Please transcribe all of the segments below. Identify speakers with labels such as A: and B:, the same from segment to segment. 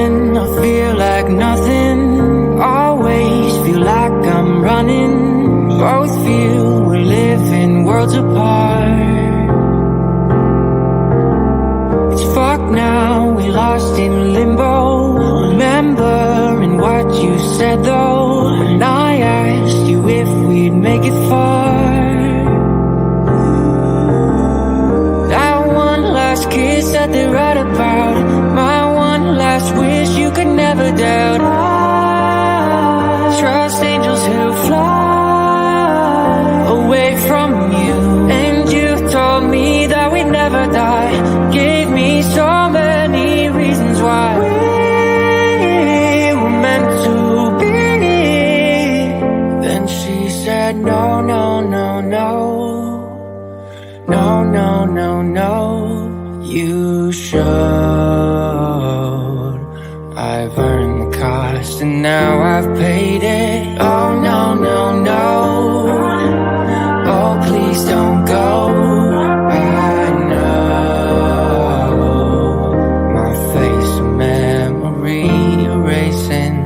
A: falling, I feel like nothing. Always feel like I'm running. Both feel we're living worlds apart. It's fucked now, we lost in limbo. Remembering what you said though, and I asked you if we'd make it far. That one last kiss that they write about, my one last wish you could never doubt. I trust angels who fly away from you, and you told me that we'd never die. Gave me so many reasons why we were meant to be. Then she said no, no, no, no. No, no, no, no, you should. I've earned the cost and now I've paid it. Oh, no, no, no. Oh, please don't go. I know my face a memory erasing.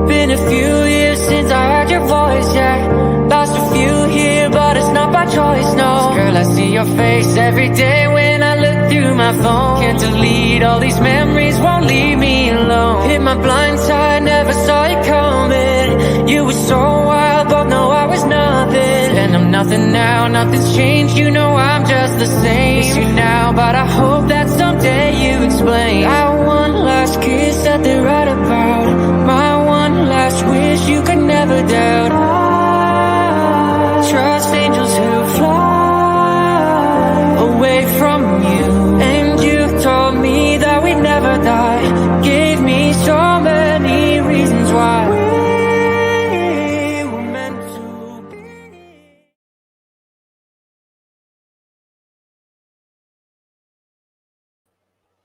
A: Been a few years since I heard your voice, yeah. Lost a few here, but it's not by choice, no. Girl, I see your face every day when I look through my phone. Can't delete all these memories, won't leave me alone. Hit my blind side, never saw you coming. You were so wild, but no, I was nothing. And I'm nothing now, nothing's changed. You know I'm just the same. Miss you now, but I hope that someday you explain. That one last kiss that they write about, my one last wish you could never doubt. I trust angels who fly away from you, and you told me that we'd never die. Gave me so many reasons why we were meant to be.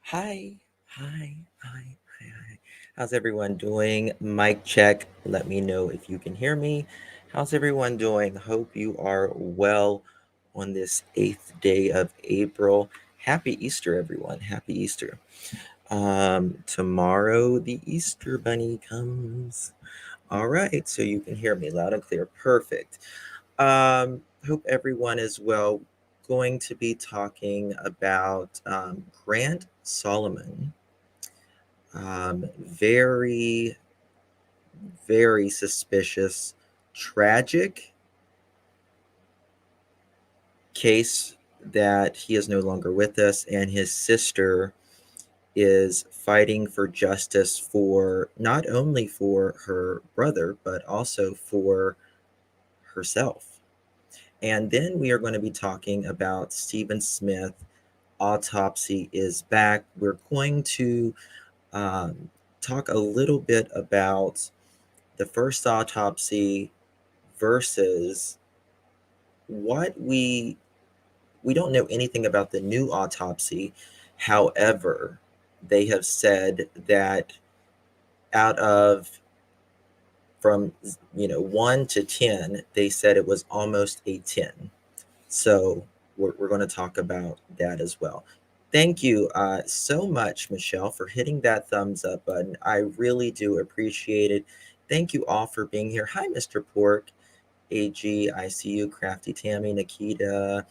B: Hi. How's everyone doing? Mic check. Let me know if you can hear me. How's everyone doing? Hope you are well on this 8th day of April. Happy Easter, everyone. Happy Easter. Tomorrow the Easter Bunny comes. All right, so you can hear me loud and clear. Perfect. Hope everyone is well. Going to be talking about Grant Solomon. Very, very suspicious, tragic case that he is no longer with us, and his sister is fighting for justice for not only for her brother, but also for herself. And then we are going to be talking about Stephen Smith. Autopsy is back. We're going to talk a little bit about the first autopsy versus what we don't know anything about the new autopsy. However, they have said that out of from 1 to 10, they said it was almost a 10. So we're going to talk about that as well. Thank you so much, Michelle, for hitting that thumbs up button. I really do appreciate it. Thank you all for being here. Hi, Mr. Pork, AG, ICU, Crafty Tammy, Nikita,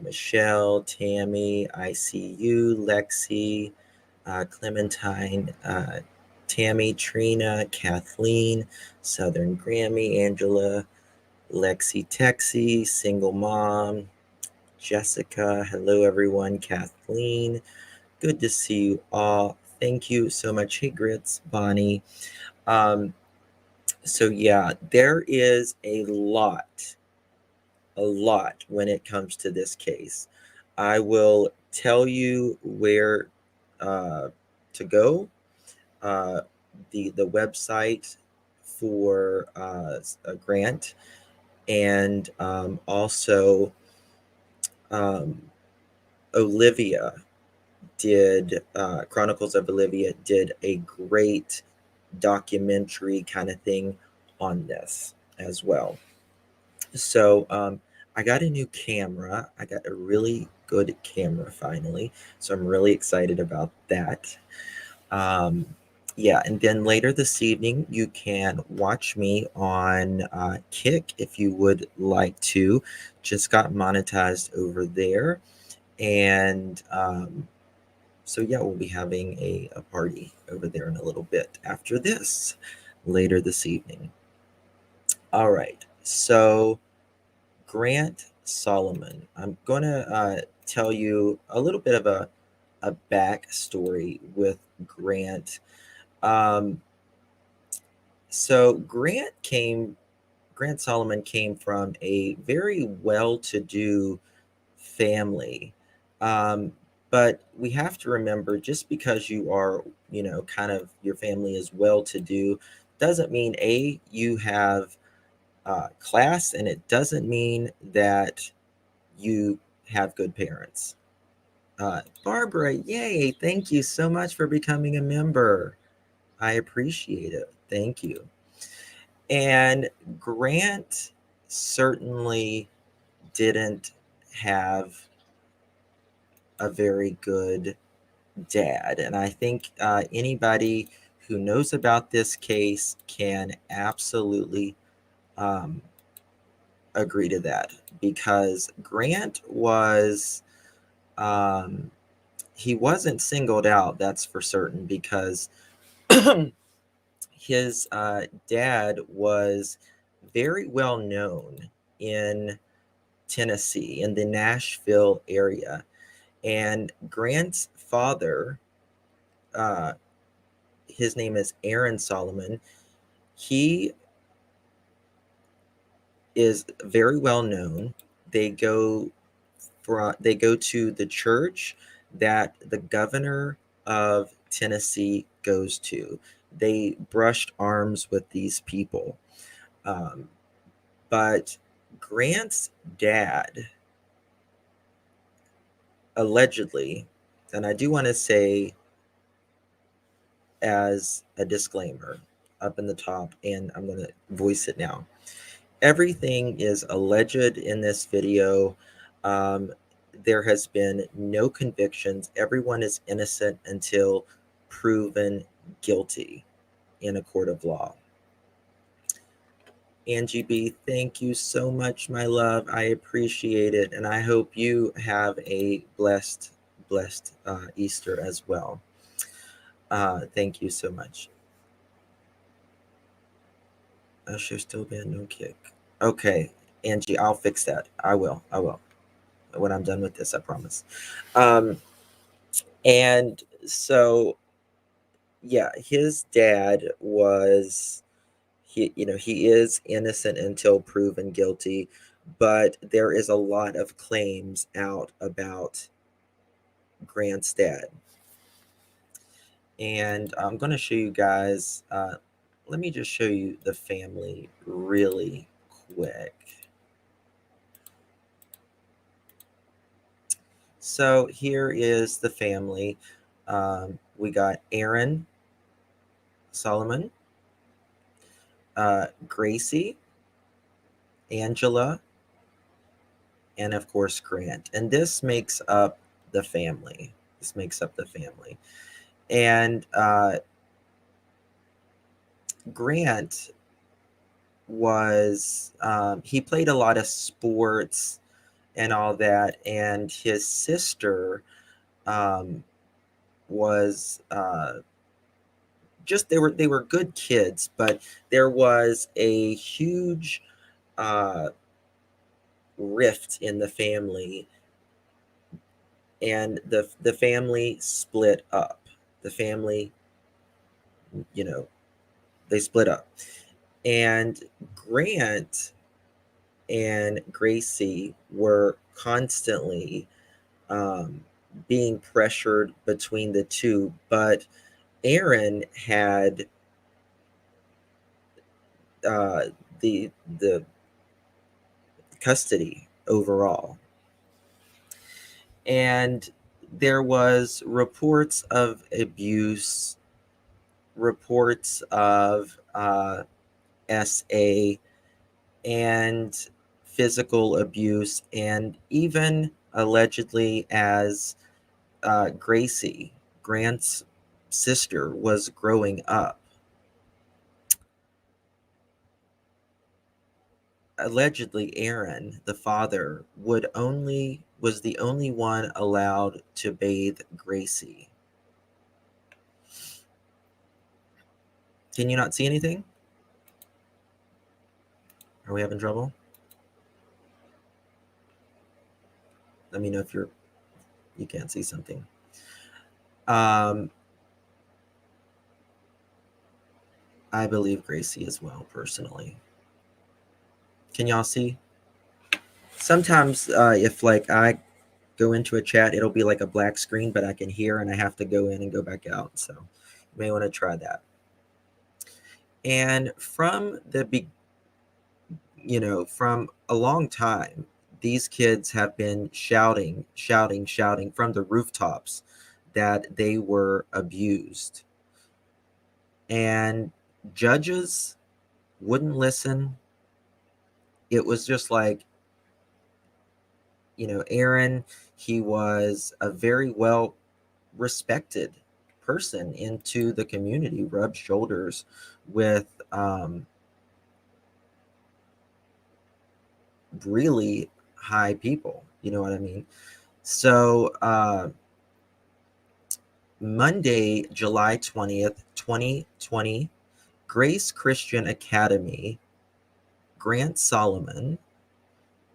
B: Michelle, Tammy, ICU, Lexi, Clementine, Tammy, Trina, Kathleen, Southern Grammy, Angela, Lexi, Texie, Single Mom, Jessica. Hello, everyone. Kathleen. Good to see you all. Thank you so much. Hey, Grits, Bonnie. So yeah, there is a lot when it comes to this case. I will tell you where to go. The website for a grant, and also Olivia did Chronicles of Olivia did a great documentary kind of thing on this as well. So I got a new camera. I got a really good camera finally. So I'm really excited about that. Yeah, and then later this evening, you can watch me on Kick if you would like to. Just got monetized over there. And so, yeah, we'll be having a party over there in a little bit after this, later this evening. All right. So, Grant Solomon, I'm going to tell you a little bit of a backstory with Grant. Um, so Grant Solomon came from a very well-to-do family. Um, but we have to remember, just because you are, kind of your family is well-to-do, doesn't mean you have class, and it doesn't mean that you have good parents. Barbara, yay! Thank you so much for becoming a member. I appreciate it. Thank you. And Grant certainly didn't have a very good dad. And I think anybody who knows about this case can absolutely um, agree to that, because Grant was, he wasn't singled out, that's for certain, because his dad was very well known in Tennessee, in the Nashville area. And Grant's father, uh, his name is Aaron Solomon. He is very well known. They go they go to the church that the governor of Tennessee goes to. They brushed arms with these people. Um, but Grant's dad allegedly, and I do want to say as a disclaimer up in the top, and I'm going to voice it now. Everything is alleged in this video. Um, there has been no convictions. Everyone is innocent until proven guilty in a court of law. Angie B, thank you so much, my love. I appreciate it, and I hope you have a blessed Easter as well. Thank you so much. I should still be no kick. Okay, Angie, I'll fix that. I will. When I'm done with this, I promise. And so, yeah, his dad was, he is innocent until proven guilty, but there is a lot of claims out about Grant's dad. And I'm going to show you guys, let me just show you the family really quick. So here is the family. We got Aaron Solomon, Gracie, Angela, and of course Grant. And this makes up the family. This makes up the family. And Grant was, he played a lot of sports and all that. And his sister was just, they were good kids, but there was a huge rift in the family, and the family split up. The family, they split up, and Grant and Gracie were constantly being pressured between the two, but Aaron had uh, the custody overall. And there was reports of abuse, reports of SA, and physical abuse, and even allegedly as Gracie, Grant's sister was growing up, allegedly Aaron, the father, was the only one allowed to bathe Gracie. Can you not see anything? Are we having trouble? Let me know if you can't see something. I believe Gracie as well, personally. Can y'all see? Sometimes if like I go into a chat, it'll be like a black screen, but I can hear and I have to go in and go back out. So you may want to try that. And from from a long time, these kids have been shouting from the rooftops that they were abused. And judges wouldn't listen. It was just like, Aaron, he was a very well respected person into the community, rubbed shoulders with really high people. You know what I mean? So Monday, July 20th, 2020, Grace Christian Academy, Grant Solomon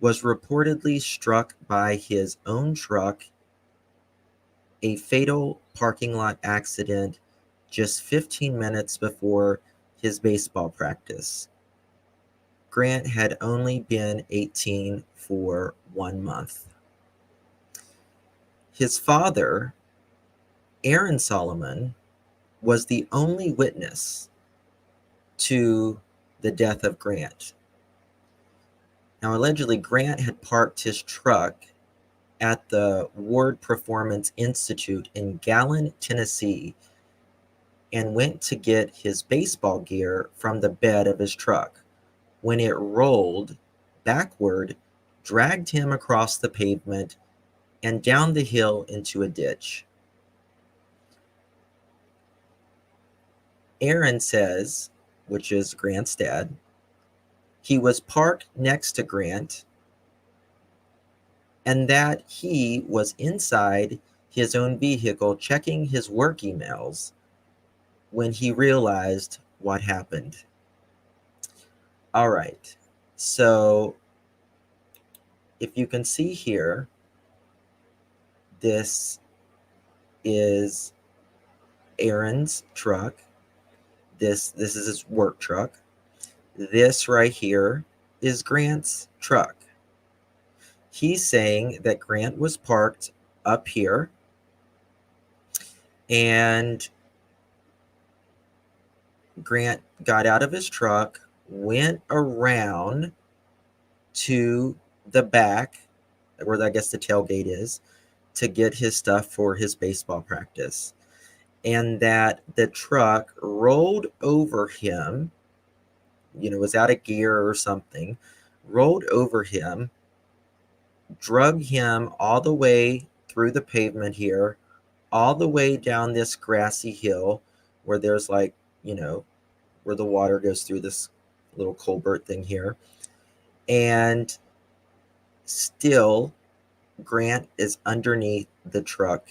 B: was reportedly struck by his own truck, a fatal parking lot accident just 15 minutes before his baseball practice. Grant had only been 18 for 1 month. His father, Aaron Solomon, was the only witness to the death of Grant. Now, allegedly, Grant had parked his truck at the Ward Performance Institute in Gallon, Tennessee, and went to get his baseball gear from the bed of his truck when it rolled backward, dragged him across the pavement and down the hill into a ditch. Aaron says, which is Grant's dad, he was parked next to Grant and that he was inside his own vehicle checking his work emails when he realized what happened. All right, so if you can see here, this is Aaron's truck. This is his work truck. This right here is Grant's truck. He's saying that Grant was parked up here and Grant got out of his truck, went around to the back, where I guess the tailgate is, to get his stuff for his baseball practice. And that the truck rolled over him, was out of gear or something, rolled over him, drug him all the way through the pavement here, all the way down this grassy hill where there's like, where the water goes through this little culvert thing here. And still, Grant is underneath the truck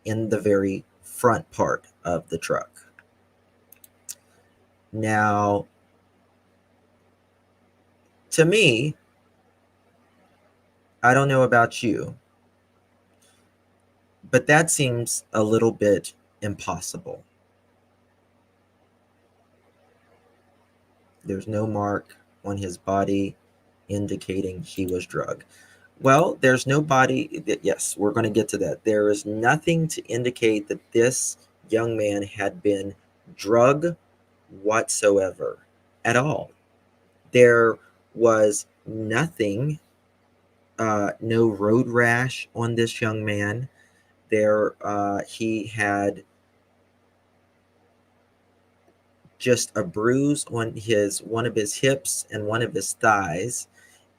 B: in the very front part of the truck. Now, to me, I don't know about you, but that seems a little bit impossible. There's no mark on his body indicating he was drugged. Well, there's no body. Yes, we're going to get to that. There is nothing to indicate that this young man had been drugged whatsoever at all. There was nothing, no road rash on this young man. He had just a bruise on one of his hips and one of his thighs,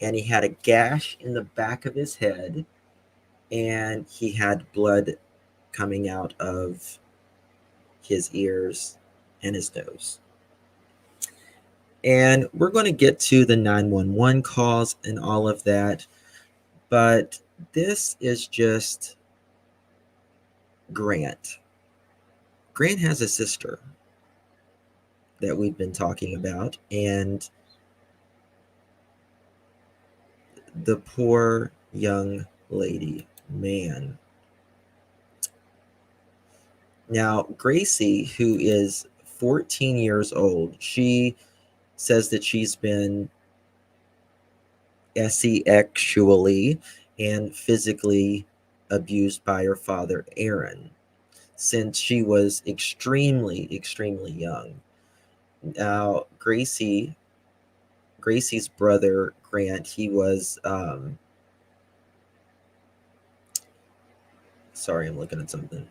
B: and he had a gash in the back of his head, and he had blood coming out of his ears, and his nose. And we're going to get to the 911 calls and all of that, but this is just Grant. Grant has a sister that we've been talking about, and the poor young lady, man. Now, Gracie, who is 14 years old, she says that she's been sexually and physically abused by her father, Aaron, since she was extremely, extremely young. Now, Gracie's brother, Grant, he was, sorry, I'm looking at something.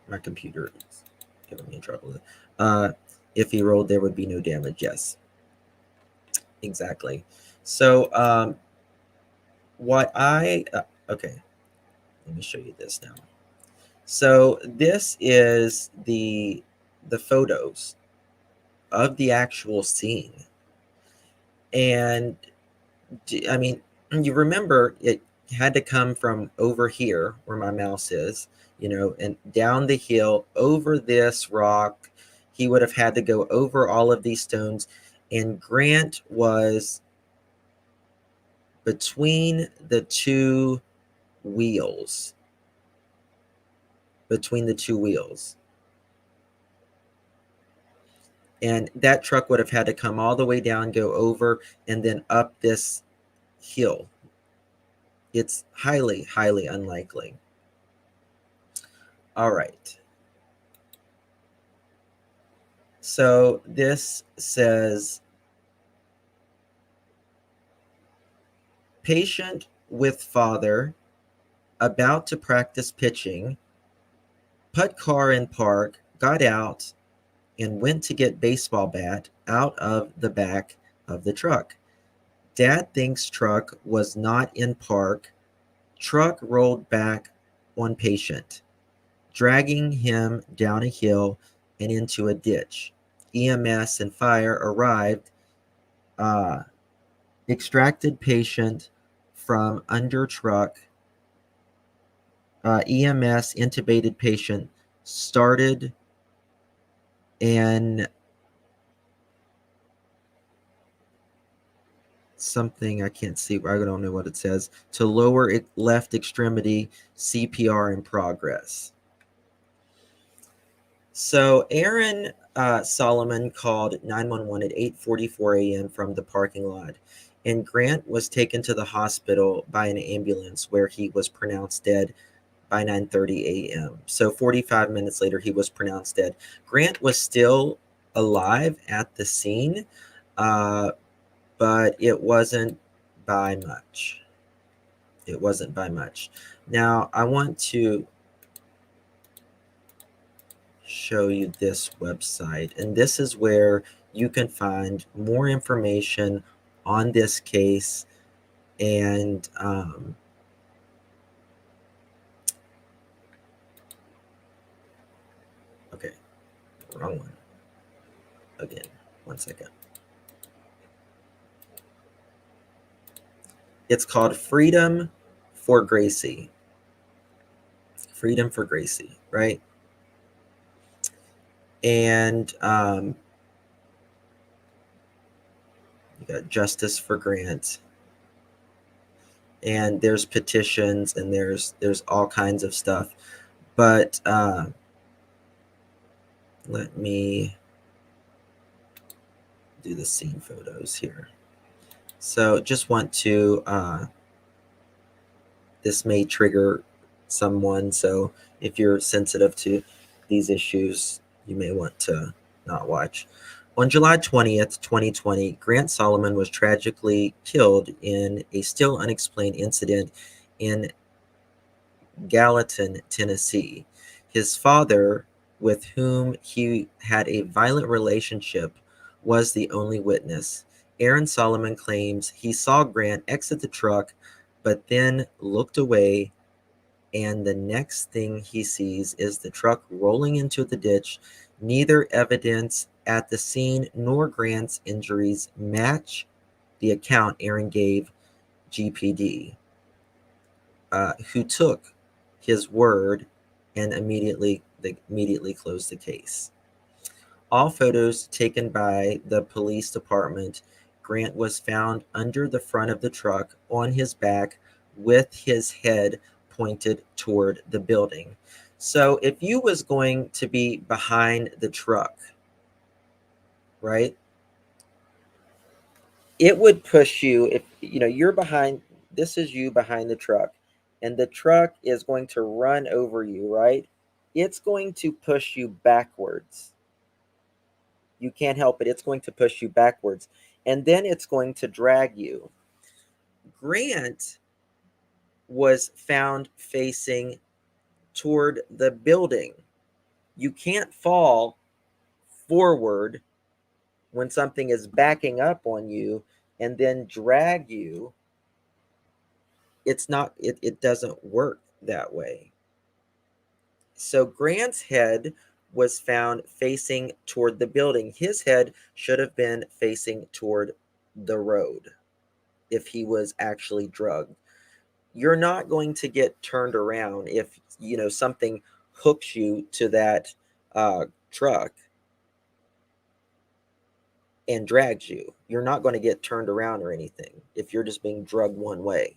B: My computer is giving me in trouble. If he rolled, there would be no damage. Yes, exactly. So, okay, let me show you this now. So this is the photos of the actual scene, and I mean, you remember it had to come from over here where my mouse is, and down the hill over this rock. He would have had to go over all of these stones, and Grant was between the two wheels. Between the two wheels. And that truck would have had to come all the way down, go over, and then up this hill. It's highly, highly unlikely. All right. So this says, patient with father about to practice pitching, put car in park, got out, and went to get baseball bat out of the back of the truck. Dad thinks truck was not in park. Truck rolled back on patient, dragging him down a hill and into a ditch. EMS and fire arrived, extracted patient from under truck. EMS intubated patient, started and something I can't see. I don't know what it says. To lower left extremity, CPR in progress. So Aaron Solomon called 911 at 8:44 a.m. from the parking lot, and Grant was taken to the hospital by an ambulance where he was pronounced dead by 9:30 a.m. So 45 minutes later, he was pronounced dead. Grant was still alive at the scene, but it wasn't by much. It wasn't by much. Now, I want to show you this website, and this is where you can find more information on this case. And okay, wrong one again, 1 second. It's called Freedom for Gracie. Freedom for Gracie, right? And you got Justice for Grant, and there's petitions, and there's all kinds of stuff. But let me do the scene photos here. So just want to, this may trigger someone, so if you're sensitive to these issues, you may want to not watch. On July 20th, 2020, Grant Solomon was tragically killed in a still unexplained incident in Gallatin, Tennessee. His father, with whom he had a violent relationship, was the only witness. Aaron Solomon claims he saw Grant exit the truck, but then looked away And the next thing he sees is the truck rolling into the ditch. Neither evidence at the scene nor Grant's injuries match the account Aaron gave GPD, who took his word and immediately closed the case. All photos taken by the police department, Grant was found under the front of the truck on his back with his head pointed toward the building. So if you was going to be behind the truck, right? It would push you if you're behind, this is you behind the truck, and the truck is going to run over you, right? It's going to push you backwards. You can't help it. It's going to push you backwards. And then it's going to drag you. Grant was found facing toward the building. You can't fall forward when something is backing up on you and then drag you. It doesn't work that way. So Grant's head was found facing toward the building. His head should have been facing toward the road if he was actually drugged. You're not going to get turned around if something hooks you to that truck and drags you. You're not going to get turned around or anything if you're just being drugged one way.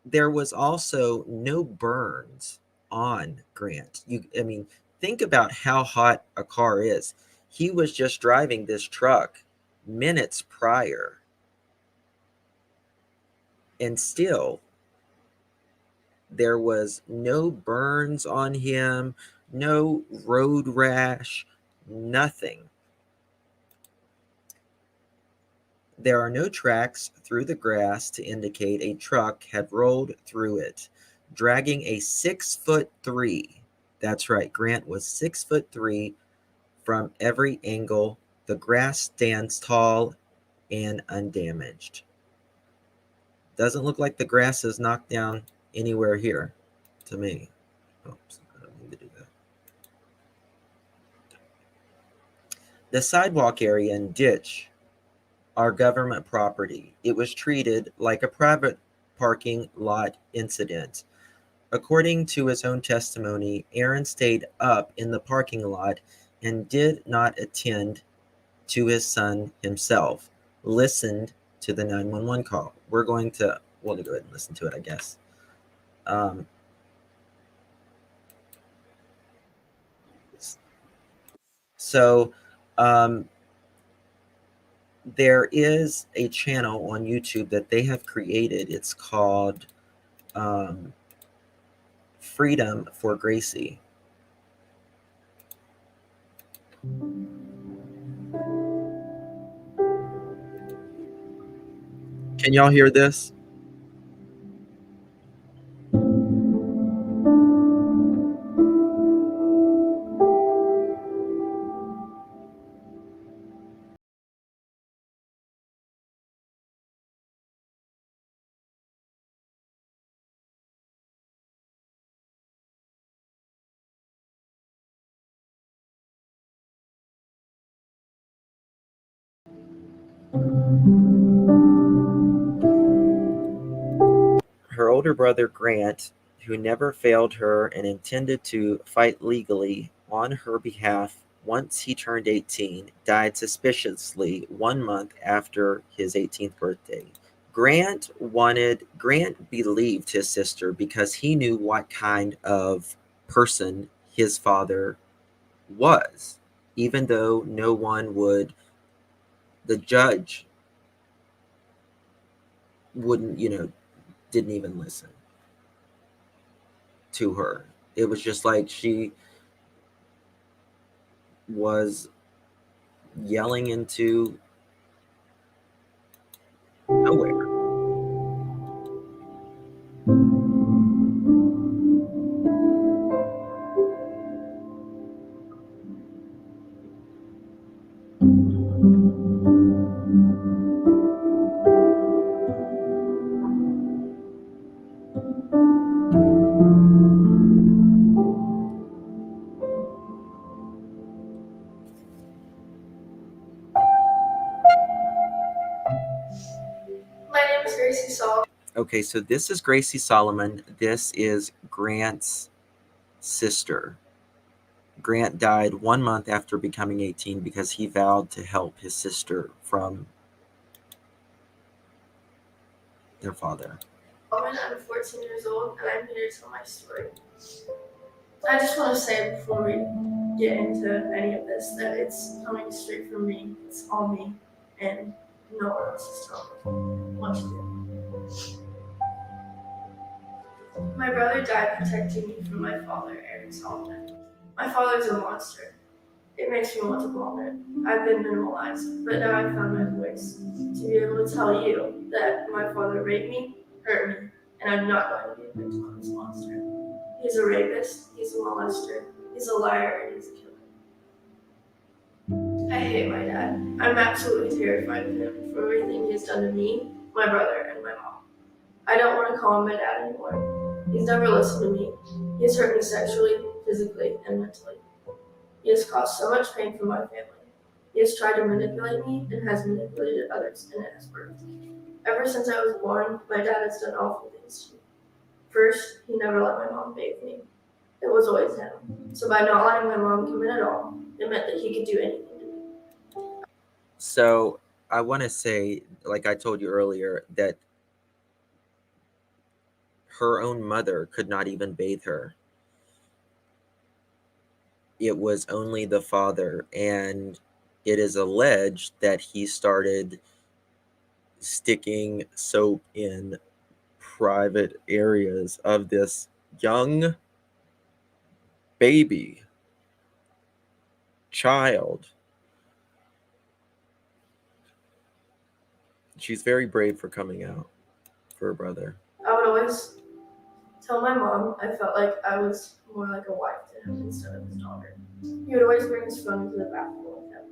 B: There was also no burns on Grant. I mean, think about how hot a car is. He was just driving this truck minutes prior, and still there was no burns on him, no road rash, nothing. There are no tracks through the grass to indicate a truck had rolled through it, dragging a 6'3". That's right, Grant was 6'3" from every angle. The grass stands tall and undamaged. Doesn't look like the grass is knocked down anywhere here to me. Oops, I don't need to do that. The sidewalk area and ditch are government property. It was treated like a private parking lot incident. According to his own testimony, Aaron stayed up in the parking lot and did not attend to his son himself, listened to the 911 call. We'll go ahead and listen to it, I guess. So there is a channel on YouTube that they have created. It's called Freedom for Gracie. Can y'all hear this? Her older brother Grant, who never failed her and intended to fight legally on her behalf once he turned 18, died suspiciously 1 month after his 18th birthday. Grant believed his sister because he knew what kind of person his father was, even though no one would, the judge wouldn't, didn't even listen to her. It was just like she was yelling into nowhere. Okay, so this is Gracie Solomon. This is Grant's sister. Grant died 1 month after becoming 18 because he vowed to help his sister from their father.
C: I'm 14 years old, and I'm here to tell my story. I just want to say before we get into any of this that it's coming straight from me. It's all me, and no one else is telling me what to do. My brother died protecting me from my father, Aaron Solomon. My father's a monster. It makes me want to vomit. I've been minimalized, but now I've found my voice to be able to tell you that my father raped me, hurt me, and I'm not going to be a victim of this monster. He's a rapist, he's a molester, he's a liar, and he's a killer. I hate my dad. I'm absolutely terrified of him for everything he has done to me, my brother, and my mom. I don't want to call him my dad anymore. He's never listened to me. He has hurt me sexually, physically, and mentally. He has caused so much pain for my family. He has tried to manipulate me and has manipulated others, and it has worked. Ever since I was born, my dad has done awful things to me. First, he never let my mom bathe me. It was always him. So by not letting my mom come in at all, it meant that he could do anything to me.
B: So I want to say, like I told you earlier, that her own mother could not even bathe her. It was only the father, and it is alleged that he started sticking soap in private areas of this young baby child. She's very brave for coming out for her brother.
C: I would always tell my mom I felt like I was more like a wife to him instead of his daughter. He would always bring his phone into the bathroom with him.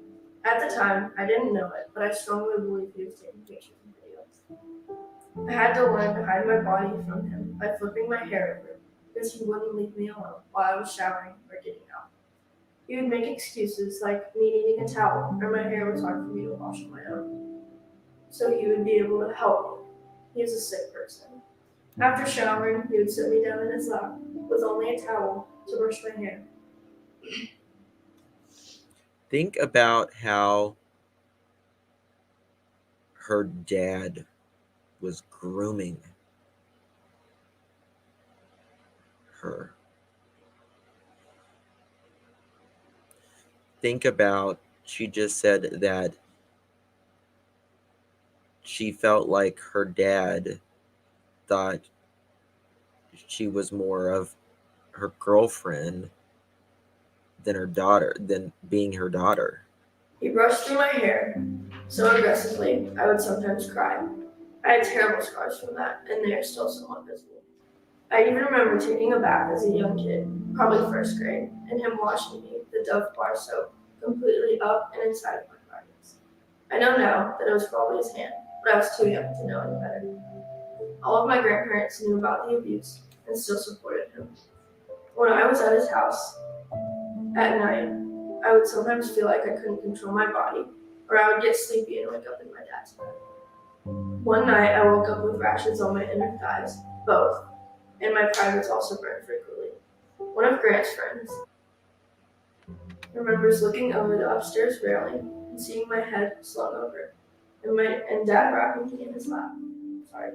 C: At the time, I didn't know it, but I strongly believe he was taking pictures and videos. I had to learn to hide my body from him by flipping my hair over because he wouldn't leave me alone while I was showering or getting out. He would make excuses like me needing a towel or my hair was hard for me to wash on my own. So he would be able to help me. He is a sick person. After showering, he would sit me down in his lap with only a towel to brush my hair.
B: Think about how her dad was grooming her. Think about, she just said that she felt like her dad thought she was more of her girlfriend than her daughter, than being her daughter.
C: He brushed through my hair so aggressively I would sometimes cry. I had terrible scars from that, and they are still somewhat visible. I even remember taking a bath as a young kid, probably first grade, and him washing me with the Dove bar soap completely up and inside of my garments. I know now that it was probably his hand, but I was too young to know any better. All of my grandparents knew about the abuse and still supported him. When I was at his house at night, I would sometimes feel like I couldn't control my body, or I would get sleepy and wake up in my dad's bed. One night, I woke up with rashes on my inner thighs, both, and my privates also burned frequently. One of Grant's friends remembers looking over the upstairs railing and seeing my head slung over, and Dad wrapping me in his lap. Sorry.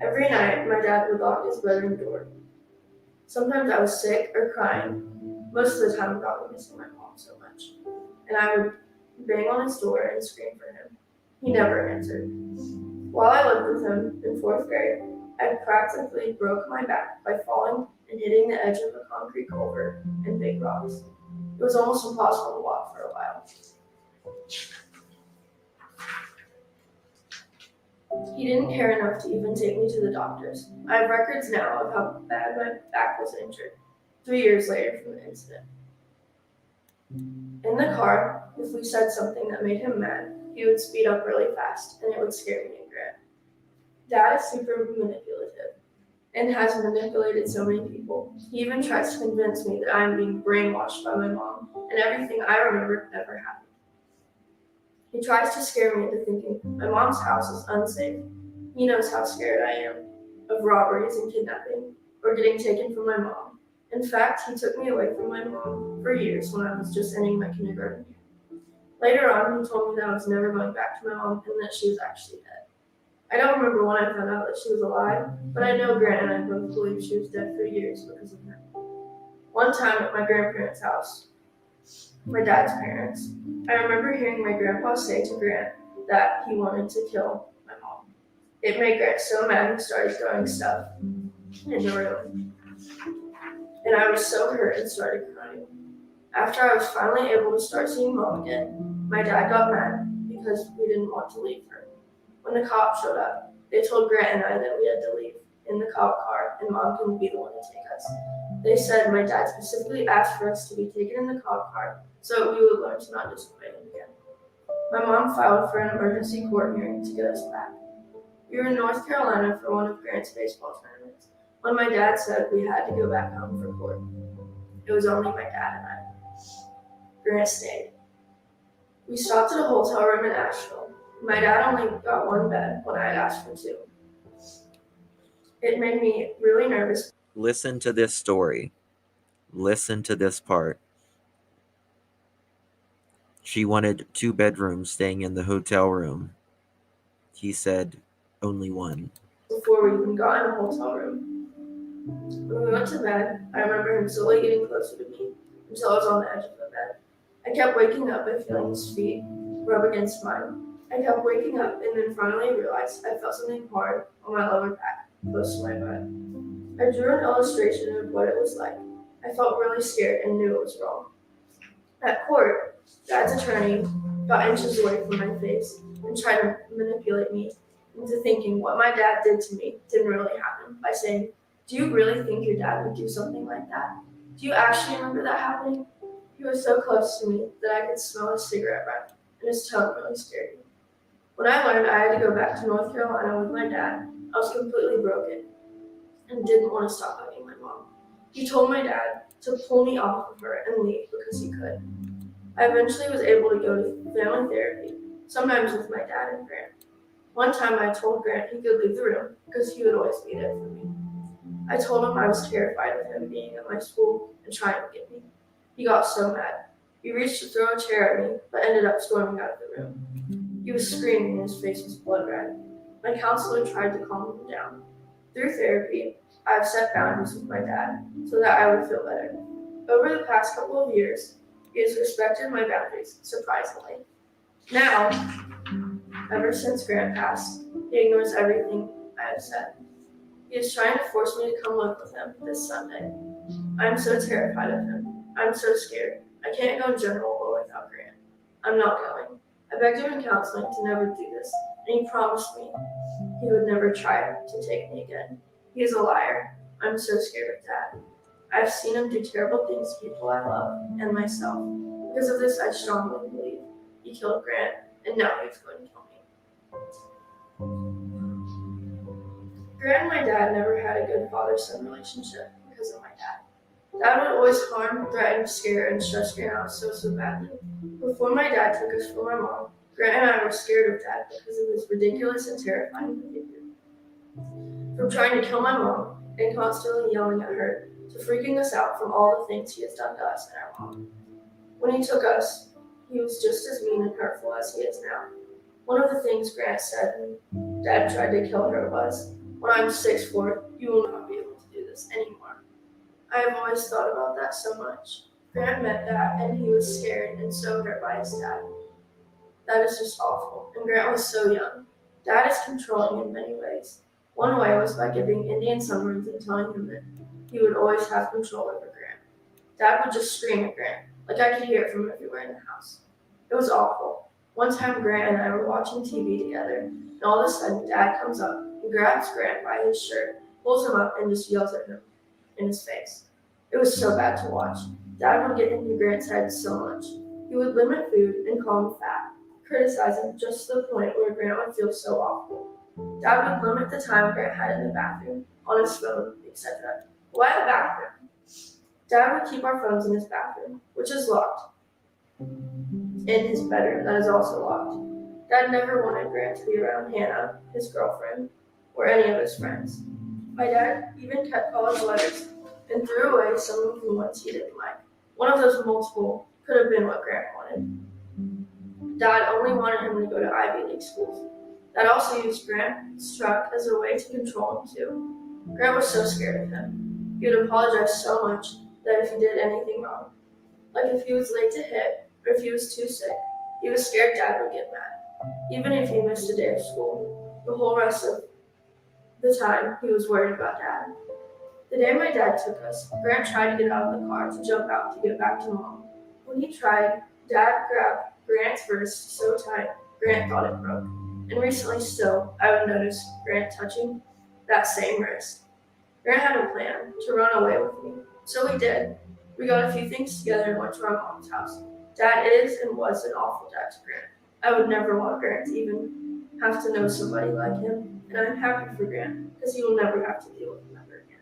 C: Every night, my dad would lock his bedroom door. Sometimes I was sick or crying, most of the time probably missing my mom so much, and I would bang on his door and scream for him. He never answered. While I lived with him in 4th grade, I practically broke my back by falling and hitting the edge of a concrete culvert and big rocks. It was almost impossible to walk for a while. He didn't care enough to even take me to the doctors. I have records now of how bad my back was injured, 3 years later from the incident. In the car, if we said something that made him mad, he would speed up really fast, and it would scare me and Grant. Dad is super manipulative and has manipulated so many people. He even tries to convince me that I am being brainwashed by my mom, and everything I remember never happened. He tries to scare me into thinking my mom's house is unsafe, He knows how scared I am of robberies and kidnapping or getting taken from my mom. In fact, he took me away from my mom for years when I was just ending my kindergarten year. Later on, he told me that I was never going back to my mom and that she was actually dead. I don't remember when I found out that she was alive, but I know Grant and I both believe she was dead for years because of him. One time at my grandparents' house, my dad's parents, I remember hearing my grandpa say to Grant that he wanted to kill my mom. It made Grant so mad he started throwing stuff in the room, and I was so hurt and started crying. After I was finally able to start seeing mom again, my dad got mad because we didn't want to leave her. When the cops showed up, they told Grant and I that we had to leave in the cop car and mom couldn't be the one to take us. They said my dad specifically asked for us to be taken in the cop car so we would learn to not disobey him again. My mom filed for an emergency court hearing to get us back. We were in North Carolina for one of Grant's baseball tournaments when my dad said we had to go back home for court. It was only my dad and I. Grant stayed. We stopped at a hotel room in Asheville. My dad only got one bed when I had asked for two. It made me really nervous.
B: Listen to this story. Listen to this part. She wanted 2 bedrooms staying in the hotel room. He said only one.
C: Before we even got in the hotel room. When we went to bed, I remember him slowly getting closer to me until I was on the edge of the bed. I kept waking up and feeling his feet rub against mine. I kept waking up and then finally realized I felt something hard on my lower back, close to my butt. I drew an illustration of what it was like. I felt really scared and knew it was wrong. At court, Dad's attorney got inches away from my face and tried to manipulate me into thinking what my dad did to me didn't really happen by saying, "Do you really think your dad would do something like that? Do you actually remember that happening?" He was so close to me that I could smell his cigarette breath, and his tone really scared me. When I learned I had to go back to North Carolina with my dad, I was completely broken and didn't want to stop hugging my mom. He told my dad to pull me off of her and leave because he could. I eventually was able to go to family therapy, sometimes with my dad and Grant. One time I told Grant he could leave the room because he would always be there for me. I told him I was terrified of him being at my school and trying to get me. He got so mad. He reached to throw a chair at me, but ended up storming out of the room. He was screaming and his face was blood red. My counselor tried to calm him down. Through therapy, I've set boundaries with my dad so that I would feel better. Over the past couple of years, he has respected my boundaries, surprisingly. Now, ever since Grant passed, he ignores everything I have said. He is trying to force me to come live with him this Sunday. I'm so terrified of him. I'm so scared. I can't go general or without Grant. I'm not going. I begged him in counseling to never do this, and he promised me he would never try to take me again. He is a liar. I'm so scared of Dad. I've seen him do terrible things to people I love and myself. Because of this, I strongly believe he killed Grant, and now he's going to kill me. Grant and my dad never had a good father-son relationship because of my dad. Dad would always harm, threaten, scare, and stress Grant out so badly. Before my dad took us from my mom, Grant and I were scared of Dad because of his ridiculous and terrifying behavior. From trying to kill my mom and constantly yelling at her, to freaking us out from all the things he has done to us and our mom. When he took us, he was just as mean and hurtful as he is now. One of the things Grant said when Dad tried to kill her was, "When I'm 6'4", you will not be able to do this anymore." I have always thought about that so much. Grant meant that, and he was scared and so hurt by his dad. That is just awful, and Grant was so young. Dad is controlling in many ways. One way was by giving Indian summons and telling him that he would always have control over Grant. Dad would just scream at Grant, like I could hear it from everywhere in the house. It was awful. One time Grant and I were watching TV together, and all of a sudden Dad comes up and grabs Grant by his shirt, pulls him up, and just yells at him in his face. It was so bad to watch. Dad would get into Grant's head so much. He would limit food and call him fat, criticize him just to the point where Grant would feel so awful. Dad would limit the time Grant had in the bathroom, on his phone, etc. Why the bathroom? Dad would keep our phones in his bathroom, which is locked, in his bedroom that is also locked. Dad never wanted Grant to be around Hannah, his girlfriend, or any of his friends. My dad even kept all his letters and threw away some of the ones he didn't like. One of those multiple could have been what Grant wanted. Dad only wanted him to go to Ivy League schools. Dad also used Grant's truck as a way to control him too. Grant was so scared of him. He would apologize so much that if he did anything wrong, like if he was late to hit or if he was too sick, he was scared Dad would get mad. Even if he missed a day of school, the whole rest of the time he was worried about Dad. The day my dad took us, Grant tried to get out of the car to jump out to get back to Mom. When he tried, Dad grabbed Grant's wrist so tight, Grant thought it broke. And recently still, I would notice Grant touching that same wrist. Grant had a plan to run away with me, so we did. We got a few things together and went to our mom's house. Dad is and was an awful dad to Grant. I would never want Grant to even have to know somebody like him, and I'm happy for Grant because he will never have to deal with him ever again.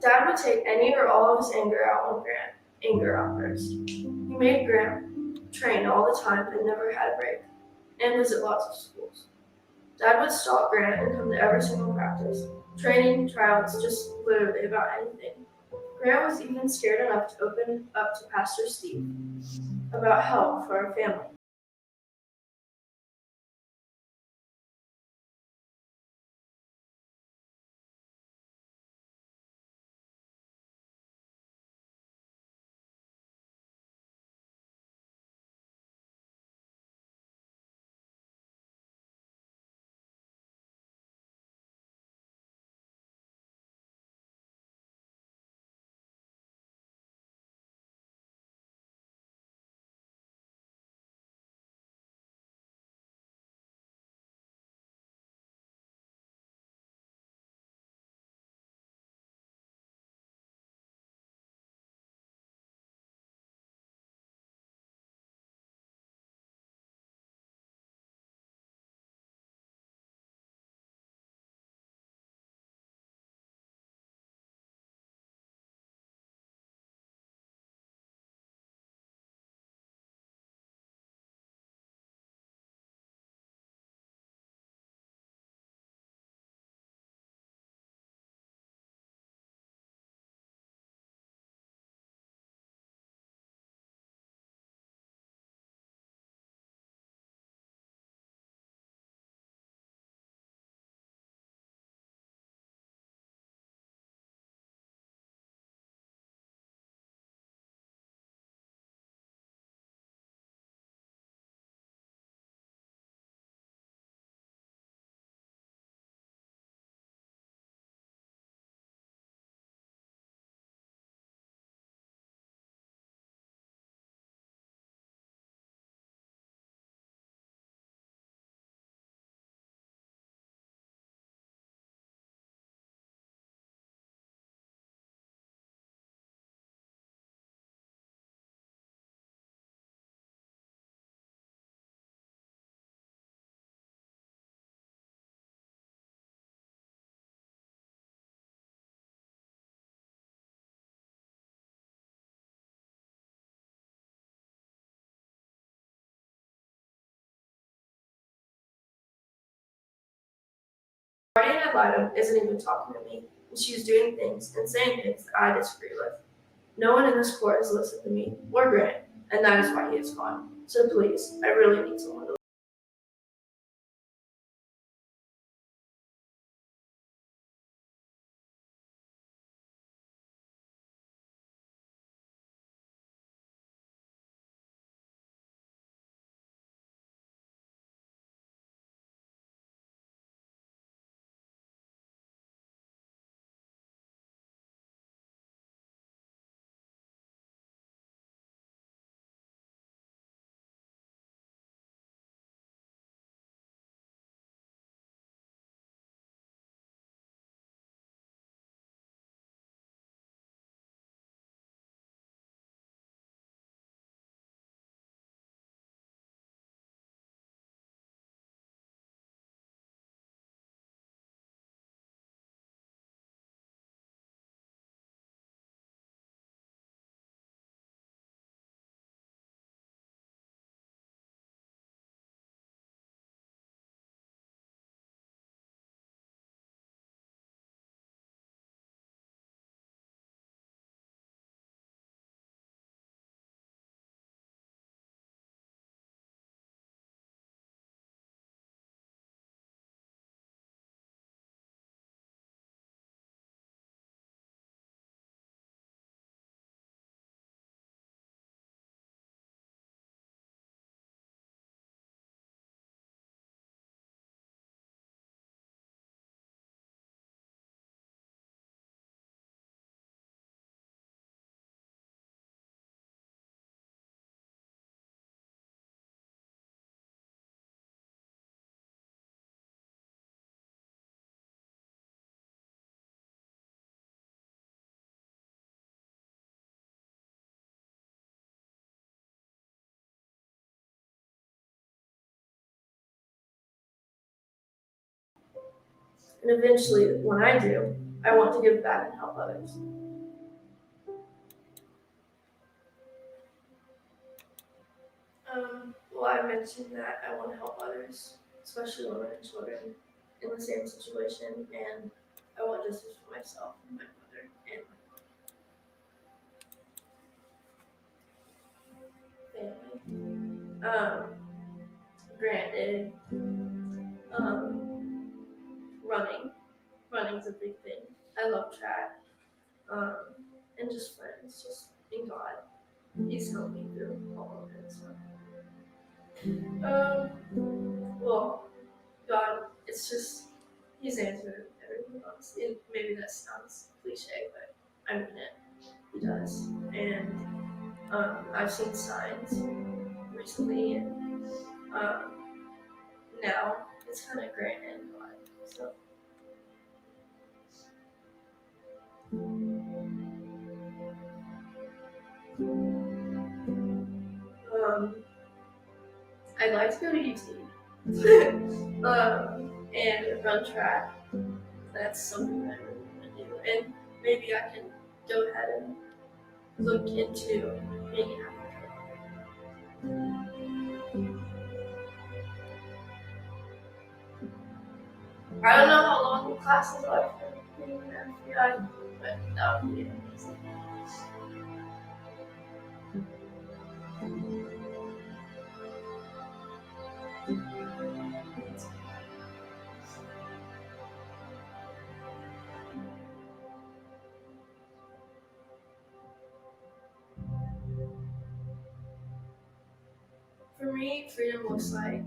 C: Dad would take any or all of his anger out on Grant, anger outbursts. He made Grant train all the time and never had a break, and visit lots of schools. Dad would stalk Grant and come to every single practice, training, tryouts, just literally about anything. Grant was even scared enough to open up to Pastor Steve about help for our family. Guardian ad litem isn't even talking to me, and she's doing things and saying things that I disagree with. No one in this court has listened to me or Grant, and that is why he is gone. So please, I really need someone to And eventually, when I do, I want to give back and help others. Well, I mentioned that I want to help others, especially women and children in the same situation, and I want justice for myself and my mother and my family. Granted, running. Running's a big thing. I love track. And just friends, just in God. He's helped me through all of it. So. Well, God, it's just, He's answered everything, honestly. Maybe that sounds cliche, but I mean it. He does. And I've seen signs recently, and now it's kind of granted in God. So. I'd like to go to UT and run track. That's something that I really want to do. And maybe I can go ahead and look into being an athlete. I don't know how long the classes are for being an athlete, but that would be amazing. For me, freedom looks like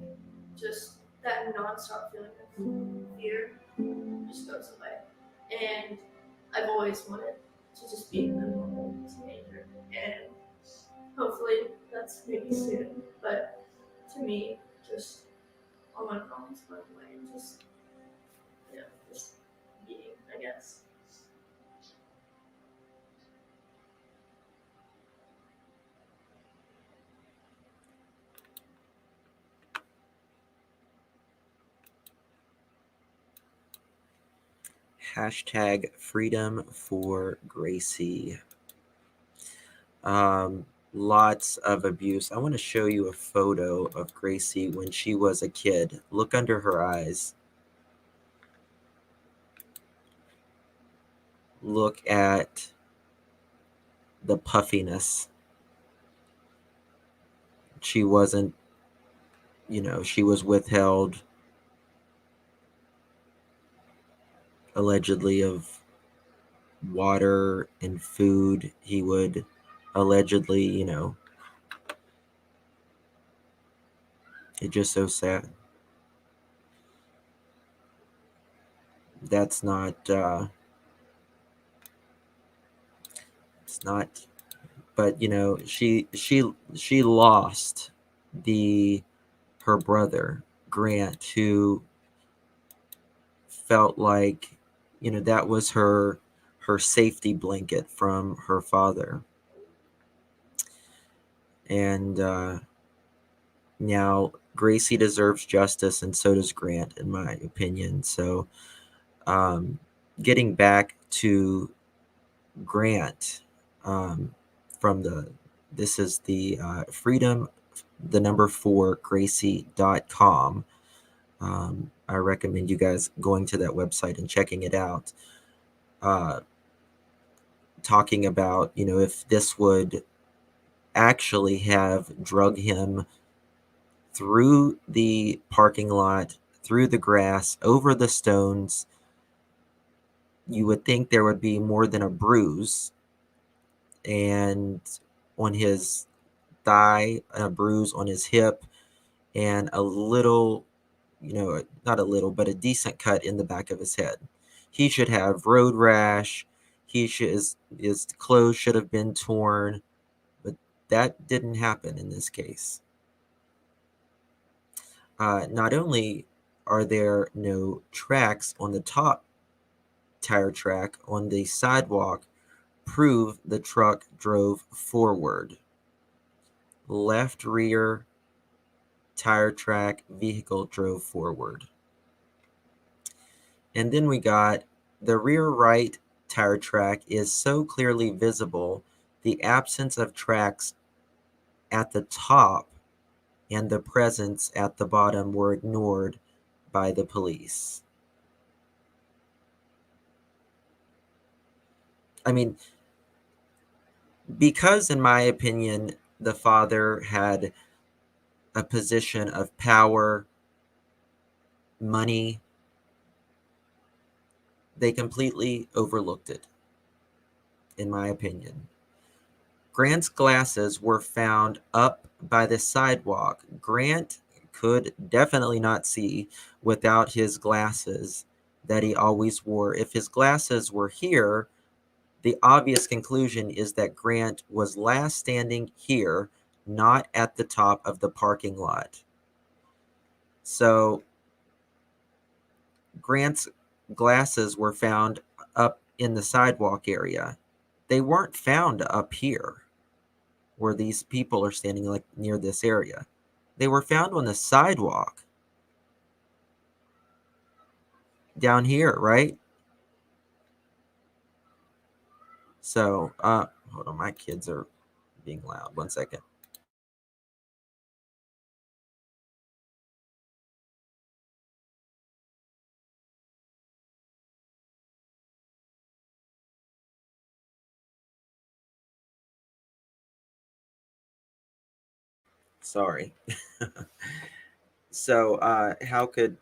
C: just that non-stop feeling of fear just goes away. And I've always wanted to just be a normal teenager. And hopefully that's maybe soon. But to me, just all my problems went away and just, just being, I guess.
B: Hashtag freedom for Gracie. Lots of abuse. I want to show you a photo of Gracie when she was a kid. Look under her eyes. Look at the puffiness. She wasn't, she was withheld allegedly of water and food. He would allegedly, it's just so sad. That's not, it's not, but she lost her brother Grant, who felt like that was her safety blanket from her father. And now Gracie deserves justice, and so does Grant, in my opinion. So getting back to Grant, this is the freedom, the number 4 Gracie.com. I recommend you guys going to that website and checking it out. Talking about, if this would actually have drug him through the parking lot, through the grass, over the stones, you would think there would be more than a bruise, and on his thigh, a bruise on his hip, and a little, not a little, but a decent cut in the back of his head. He should have road rash. His clothes should have been torn, but that didn't happen in this case. Not only are there no tracks on the top tire track, on the sidewalk prove the truck drove forward. Left rear tire track vehicle drove forward. And then we got the rear right tire track is so clearly visible, the absence of tracks at the top and the presence at the bottom were ignored by the police. I mean, because in my opinion, the father had a position of power, money, they completely overlooked it, in my opinion. Grant's glasses were found up by the sidewalk. Grant could definitely not see without his glasses that he always wore. If his glasses were here, the obvious conclusion is that Grant was last standing here, not at the top of the parking lot. So Grant's glasses were found up in the sidewalk area. They weren't found up here where these people are standing, like near this area. They were found on the sidewalk down here, right? So, hold on, my kids are being loud. 1 second. Sorry. So, how could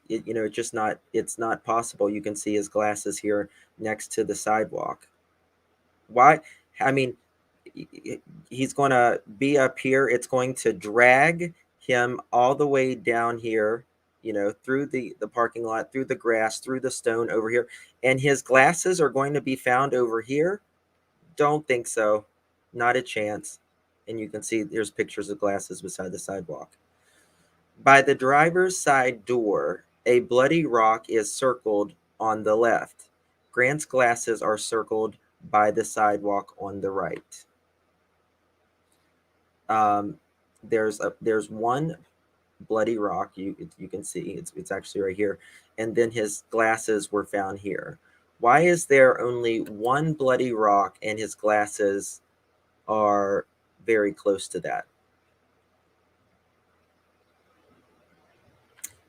B: it, just not, it's not possible. You can see his glasses here next to the sidewalk. Why? I mean, he's going to be up here. It's going to drag him all the way down here, through the parking lot, through the grass, through the stone over here. And his glasses are going to be found over here? Don't think so. Not a chance. And you can see there's pictures of glasses beside the sidewalk. By the driver's side door, a bloody rock is circled on the left. Grant's glasses are circled by the sidewalk on the right. There's one bloody rock you can see. It's actually right here, and then his glasses were found here. Why is there only one bloody rock and his glasses are very close to that?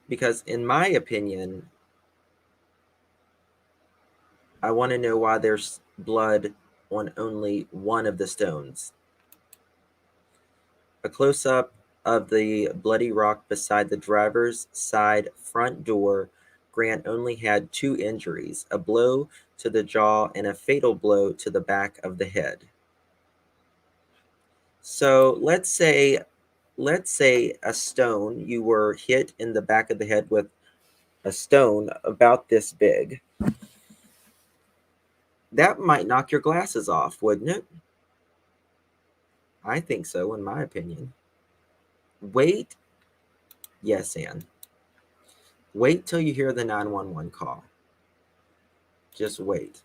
B: Because in my opinion, I want to know why there's blood on only one of the stones. A close-up of the bloody rock beside the driver's side front door, Grant only had 2 injuries, a blow to the jaw and a fatal blow to the back of the head. So let's say a stone, you were hit in the back of the head with a stone about this big. That might knock your glasses off, wouldn't it? I think so, in my opinion. Wait. Yes, Ann. Wait till you hear the 911 call. Just wait.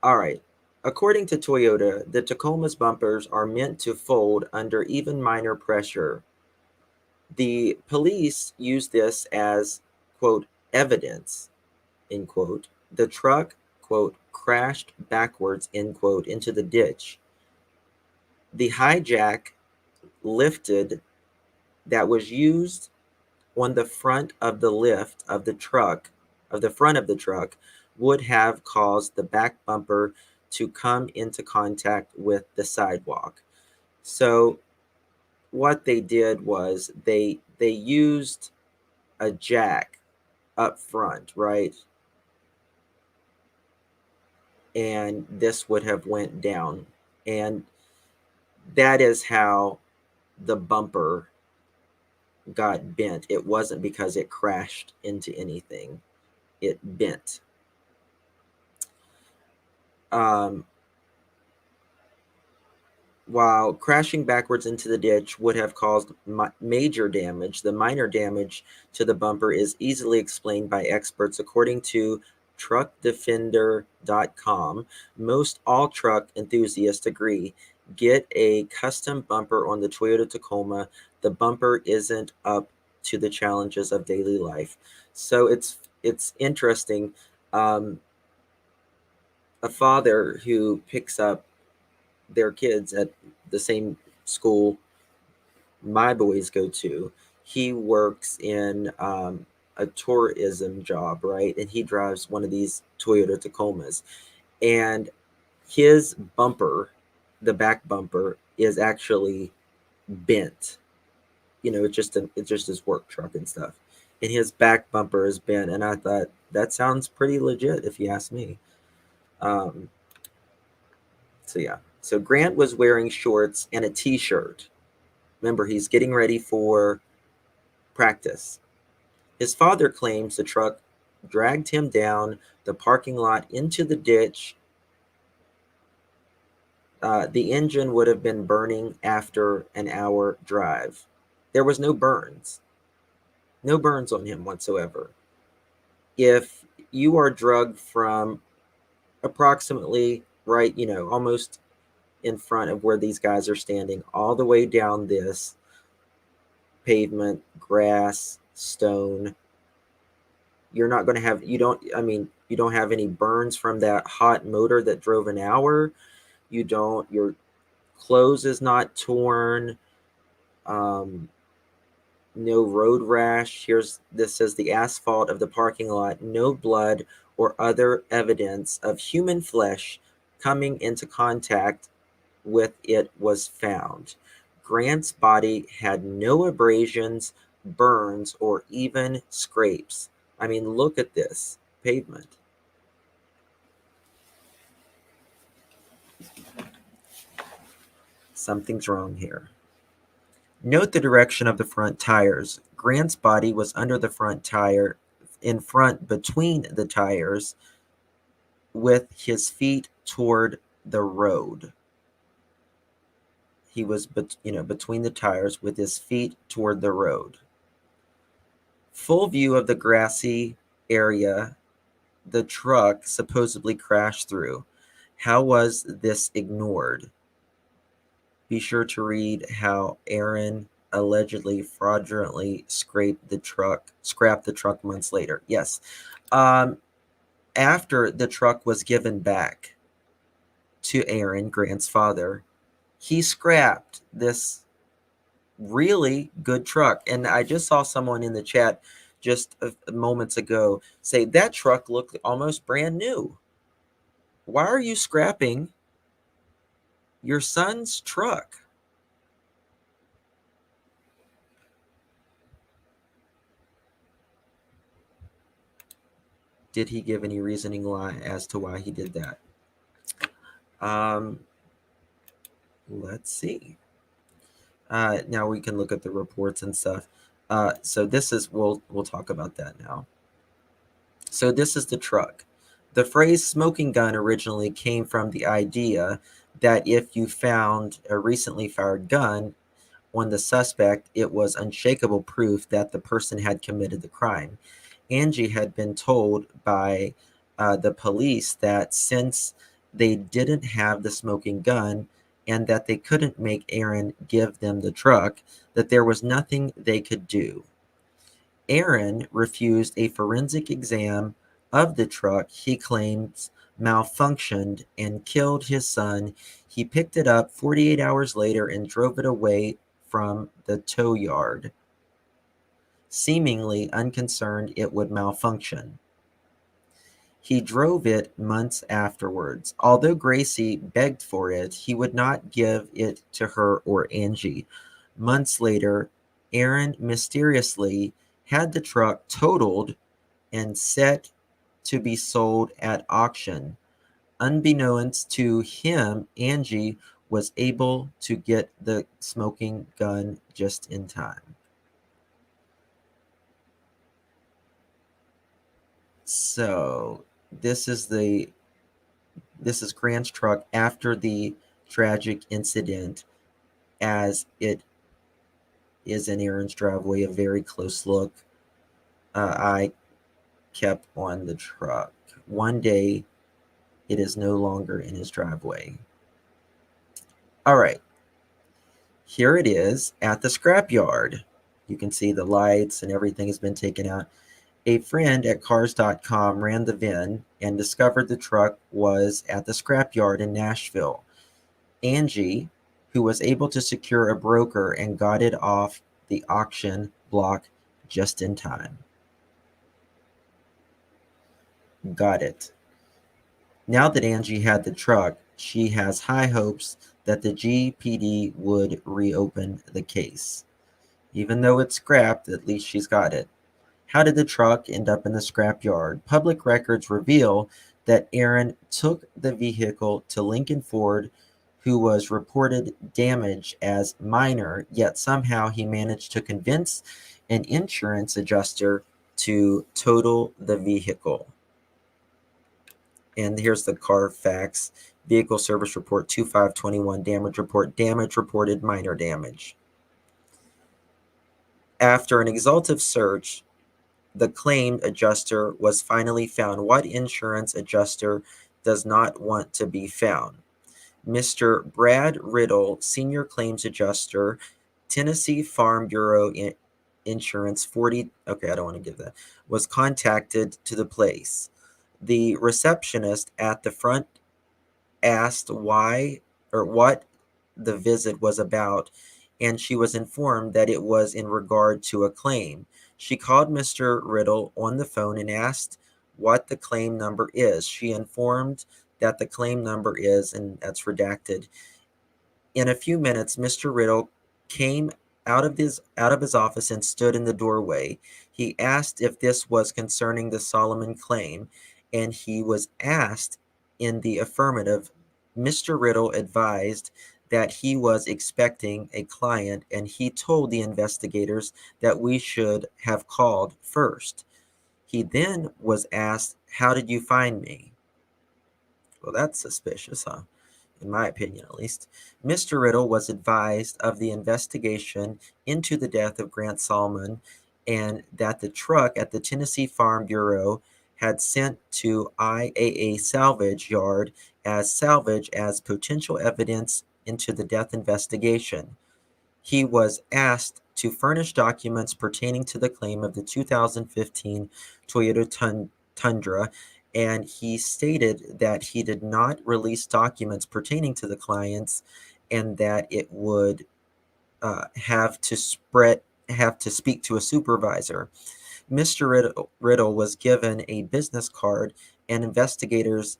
B: All right. According to Toyota, the Tacoma's bumpers are meant to fold under even minor pressure. The police use this as, quote, evidence, end quote. The truck, quote, crashed backwards, end quote, into the ditch. The hijack lifted that was used on the front of the lift of the truck, of the front of the truck, would have caused the back bumper to come into contact with the sidewalk. So what they did was they used a jack up front, right? And this would have went down. And that is how the bumper got bent. It wasn't because it crashed into anything. It bent. While crashing backwards into the ditch would have caused major damage, the minor damage to the bumper is easily explained by experts. According to truckdefender.com, most all truck enthusiasts agree. Get a custom bumper on the Toyota Tacoma. The bumper isn't up to the challenges of daily life. So it's it's interesting. A father who picks up their kids at the same school my boys go to, he works in a tourism job, right? And he drives one of these Toyota Tacomas. And his bumper, the back bumper, is actually bent. It's just his work truck and stuff. And his back bumper is bent. And I thought that sounds pretty legit, if you ask me. Um, so yeah. So Grant was wearing shorts and a t-shirt. Remember, he's getting ready for practice. His father claims the truck dragged him down the parking lot into the ditch. The engine would have been burning after an hour drive. There was no burns on him whatsoever. If you are drugged from approximately right, almost in front of where these guys are standing, all the way down this pavement, grass, stone, you're not going to have, you don't have any burns from that hot motor that drove an hour. Your clothes is not torn. No road rash. This says the asphalt of the parking lot, no blood or other evidence of human flesh coming into contact with it was found. Grant's body had no abrasions, burns, or even scrapes. I mean, look at this pavement. Something's wrong here. Note the direction of the front tires. Grant's body was under the front tire, in front between the tires, with his feet toward the road. He was, between the tires with his feet toward the road. Full view of the grassy area the truck supposedly crashed through. How was this ignored? Be sure to read how Aaron allegedly fraudulently scrapped the truck months later. Yes. After the truck was given back to Aaron, Grant's father, he scrapped this really good truck. And I just saw someone in the chat just moments ago say that truck looked almost brand new. Why are you scrapping your son's truck? Did he give any reasoning why as to why he did that? Let's see. Now we can look at the reports and stuff. So this is, we'll talk about that now. So this is the truck. The phrase smoking gun originally came from the idea that if you found a recently fired gun on the suspect, it was unshakable proof that the person had committed the crime. Angie had been told by the police that since they didn't have the smoking gun and that they couldn't make Aaron give them the truck, that there was nothing they could do. Aaron refused a forensic exam of the truck he claims malfunctioned and killed his son. He picked it up 48 hours later and drove it away from the tow yard, seemingly unconcerned it would malfunction. He drove it months afterwards. Although Gracie begged for it, he would not give it to her or Angie. Months later, Aaron mysteriously had the truck totaled and set to be sold at auction. Unbeknownst to him, Angie was able to get the smoking gun just in time. So this is Grant's truck after the tragic incident, as it is in Aaron's driveway. A very close look I kept on the truck. One day it is no longer in his driveway. All right, here it is at the scrapyard. You can see the lights and everything has been taken out. A friend at Cars.com ran the VIN and discovered the truck was at the scrapyard in Nashville. Angie, who was able to secure a broker and got it off the auction block just in time. Got it. Now that Angie had the truck, she has high hopes that the GPD would reopen the case. Even though it's scrapped, at least she's got it. How did the truck end up in the scrapyard? Public records reveal that Aaron took the vehicle to Lincoln Ford, who was reported damaged as minor, yet somehow he managed to convince an insurance adjuster to total the vehicle. And here's the Carfax vehicle service report 2521, damage reported, minor damage. After an exhaustive search, the claimed adjuster was finally found. What insurance adjuster does not want to be found? Mr. Brad Riddle, senior claims adjuster, Tennessee Farm Bureau Insurance 40. Okay, I don't want to give that. Was contacted to the place. The receptionist at the front asked why or what the visit was about, and she was informed that it was in regard to a claim. She called Mr. Riddle on the phone and asked what the claim number is. She informed that the claim number is, and that's redacted. In a few minutes, Mr. Riddle came out of his office and stood in the doorway. He asked if this was concerning the Solomon claim, and he was asked in the affirmative. Mr. Riddle advised that he was expecting a client, and he told the investigators that we should have called first. He then was asked, "How did you find me?" Well, that's suspicious, huh? In my opinion, at least. Mr. Riddle was advised of the investigation into the death of Grant Solomon and that the truck at the Tennessee Farm Bureau had sent to IAA salvage yard as salvage as potential evidence into the death investigation. He was asked to furnish documents pertaining to the claim of the 2015 Toyota Tundra, and he stated that he did not release documents pertaining to the clients and that it would have to speak to a supervisor. Mr. Riddle was given a business card, and investigators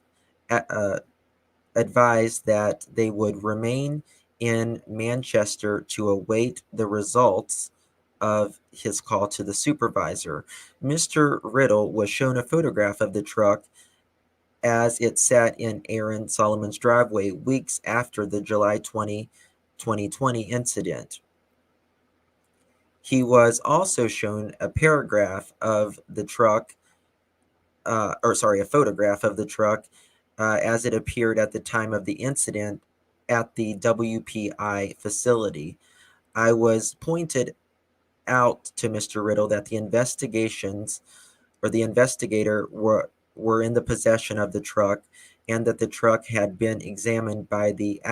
B: advised that they would remain in Manchester to await the results of his call to the supervisor. Mr. Riddle was shown a photograph of the truck as it sat in Aaron Solomon's driveway weeks after the July 2020 incident. He was also shown a photograph of the truck as it appeared at the time of the incident at the WPI facility. I was pointed out to Mr. Riddle that the investigator were in the possession of the truck, and that the truck had been examined by the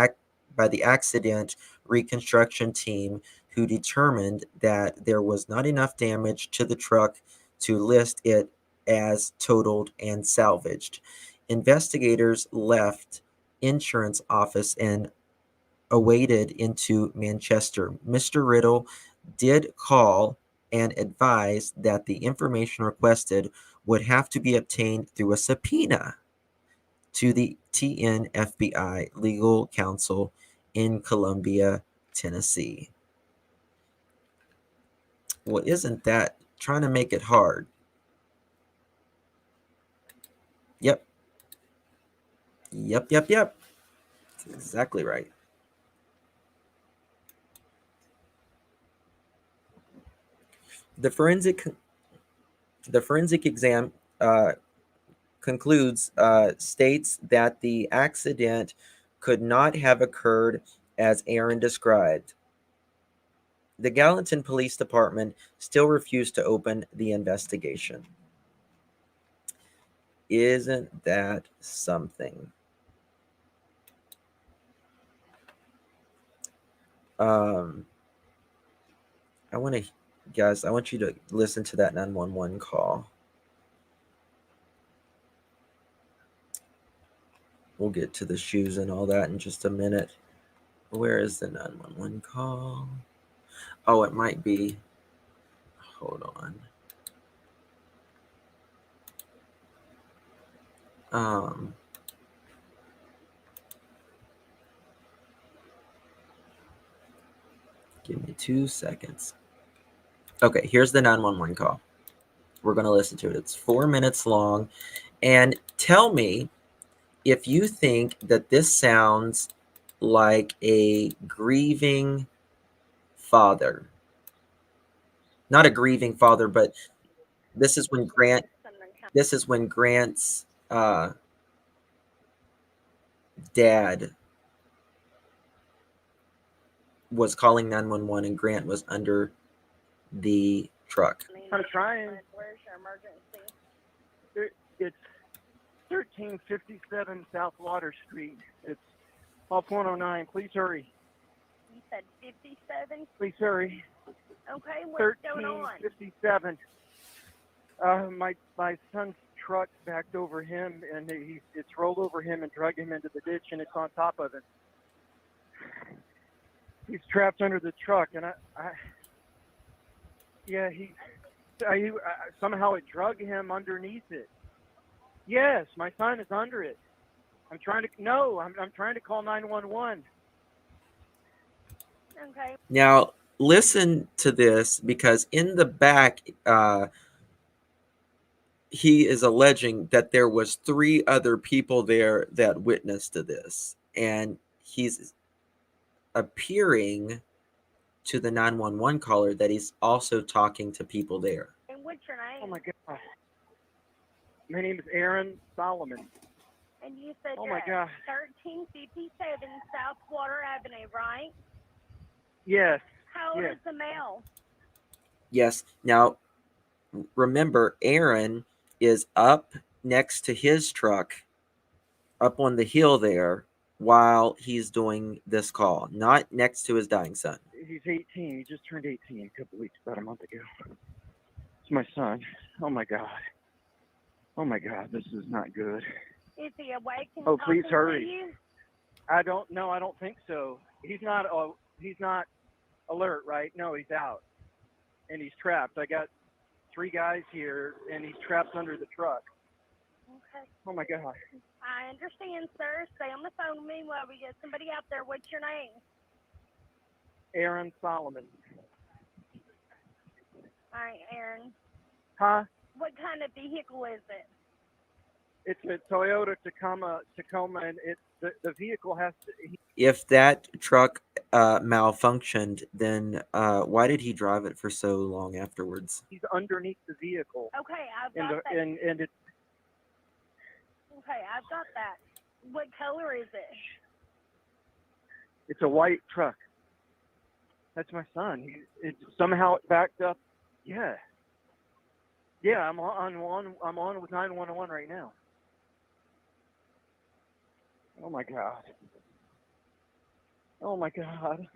B: accident reconstruction team, who determined that there was not enough damage to the truck to list it as totaled and salvaged. Investigators left insurance office and awaited into Manchester. Mr. Riddle did call and advise that the information requested would have to be obtained through a subpoena to the TNFBI legal counsel in Columbia, Tennessee. Well, isn't that trying to make it hard? Yep. That's exactly right. The forensic exam states that the accident could not have occurred as Aaron described. The Gallatin Police Department still refused to open the investigation. Isn't that something? I want you to listen to that 911 call. We'll get to the shoes and all that in just a minute. Where is the 911 call? Oh, it might be. Hold on. Give me 2 seconds. Okay, here's the 911 call. We're going to listen to it. It's 4 minutes long. And tell me if you think that this sounds like a grieving father. Not a grieving father, but this is when Grant's dad was calling 911 and Grant was under the truck.
D: I'm trying. Where's your emergency? It's 1357 South Water Street. It's off 109. Please hurry.
E: You said 57?
D: Please hurry.
E: Okay, what's going on?
D: 1357. My son's truck backed over him, and it's rolled over him and drug him into the ditch, and it's on top of him. He's trapped under the truck, and somehow it drug him underneath it. Yes, my son is under it. I'm trying to call 911.
E: Okay.
B: Now, listen to this, because in the back, he is alleging that there was 3 other people there that witnessed to this, and he's appearing to the 911 caller that he's also talking to people there.
E: And what's your name?
D: Oh my God. My name is Aaron Solomon.
E: And you said
D: Oh
E: you're
D: my God.
E: at 1357 South Water Avenue, right?
D: Yes.
E: How old
D: Yes.
E: is the male?
B: Yes. Now, remember, Aaron is up next to his truck, up on the hill there, while he's doing this call, not next to his dying son.
D: He's 18. He just turned 18 a couple weeks, about a month ago. It's my son. Oh my God. Oh my God, this is not good.
E: Is he awake and
D: Oh,
E: talking
D: please hurry.
E: to you?
D: I don't think so. He's not alert, right? No, he's out. And he's trapped. I got 3 guys here, and he's trapped under the truck.
E: Okay.
D: Oh my God.
E: I understand, sir. Stay on the phone with me while we get somebody out there. What's your name?
D: Aaron Solomon.
E: All right, Aaron.
D: Huh?
E: What kind of vehicle is it?
D: It's a Toyota Tacoma, and the vehicle has to.
B: If that truck malfunctioned, then why did he drive it for so long afterwards?
D: He's underneath the vehicle.
E: Okay, I've got that.
D: And it's.
E: Okay, I've got that. What color is it?
D: It's a white truck. That's my son. It's somehow it backed up. Yeah. Yeah, I'm on with 911 right now. Oh my God. Oh my God.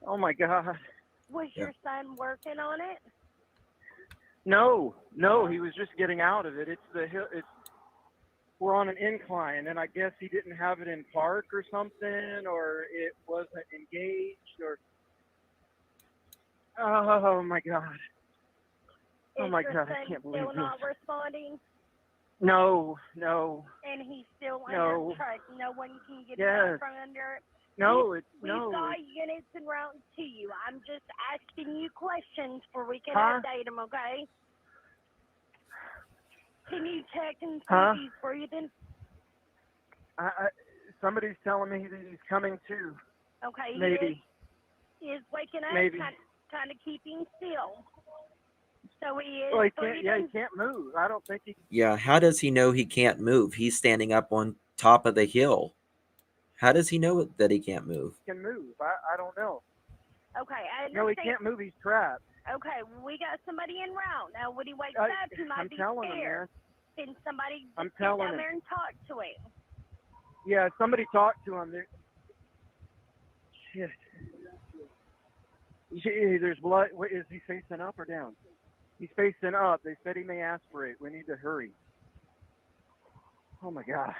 D: Oh my God.
E: Was your son working on it?
D: No, he was just getting out of it. It's the hill. We're on an incline, and I guess he didn't have it in park or something, or it wasn't engaged, or. Oh my God. Oh my God, I can't believe
E: still
D: this.
E: not responding?
D: No.
E: And he's still
D: No.
E: under truck. No one can get
D: Yes.
E: out from under it.
D: No,
E: We've got units en route to you. I'm just asking you questions for we can
D: Huh?
E: update them, okay? Can you check and see
D: Huh?
E: if he's breathing?
D: Somebody's telling me that he's coming to.
E: Okay,
D: Maybe.
E: he is waking up,
D: Maybe.
E: kind of keeping still. So he is
D: Well, he
E: breathing.
D: can't. Yeah, he can't move. I don't think he.
B: Yeah, how does he know he can't move? He's standing up on top of the hill. How does he know that he can't move?
D: Can move. I don't know.
E: Okay, I understand.
D: No, he can't move. He's trapped.
E: Okay, we got somebody en route. Now, when he wakes up, he might
D: I'm
E: be
D: telling him,
E: scared.
D: man.
E: Can somebody
D: I'm
E: just get
D: telling
E: down
D: him.
E: there and talk to him?
D: Yeah, somebody talked to him. Shit. There's blood. What, is he facing up or down? He's facing up. They said he may aspirate. We need to hurry. Oh my God.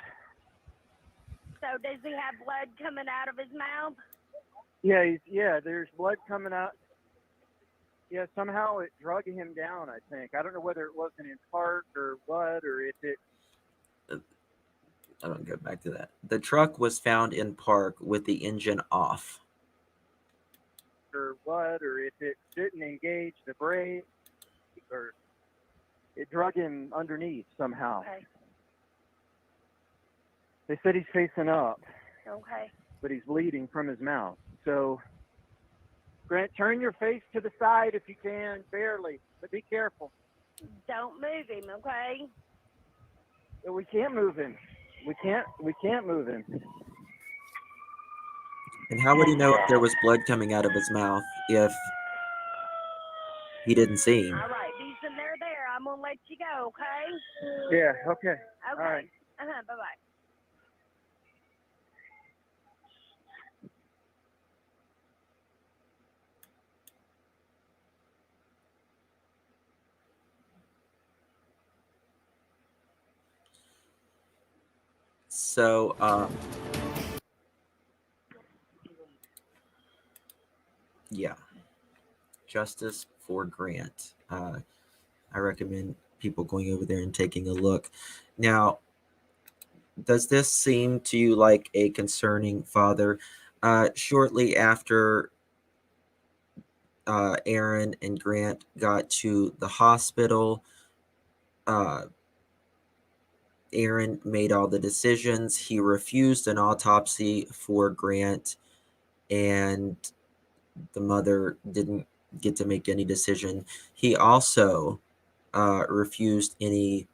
E: So does he have blood coming out of his mouth?
D: Yeah, there's blood coming out. Yeah, somehow it drug him down, I think. I don't know whether it wasn't in park or what, or if it.
B: I don't go back to that. The truck was found in park with the engine off.
D: Or what, or if it didn't engage the brake, or it drug him underneath somehow.
E: Okay.
D: They said he's facing up,
E: Okay.
D: but he's bleeding from his mouth. So, Grant, turn your face to the side if you can, barely, but be careful.
E: Don't move him, okay?
D: We can't move him. We can't move him.
B: And how would he know if there was blood coming out of his mouth if he didn't see him?
E: All right, Decent, they're there. I'm going to let you go, okay?
D: Yeah, okay.
E: Okay.
D: All right.
E: Bye-bye.
B: So, yeah, justice for Grant. I recommend people going over there and taking a look. Now, does this seem to you like a concerning father? Shortly after Aaron and Grant got to the hospital, Aaron made all the decisions. He refused an autopsy for Grant, and the mother didn't get to make any decision. He also refused any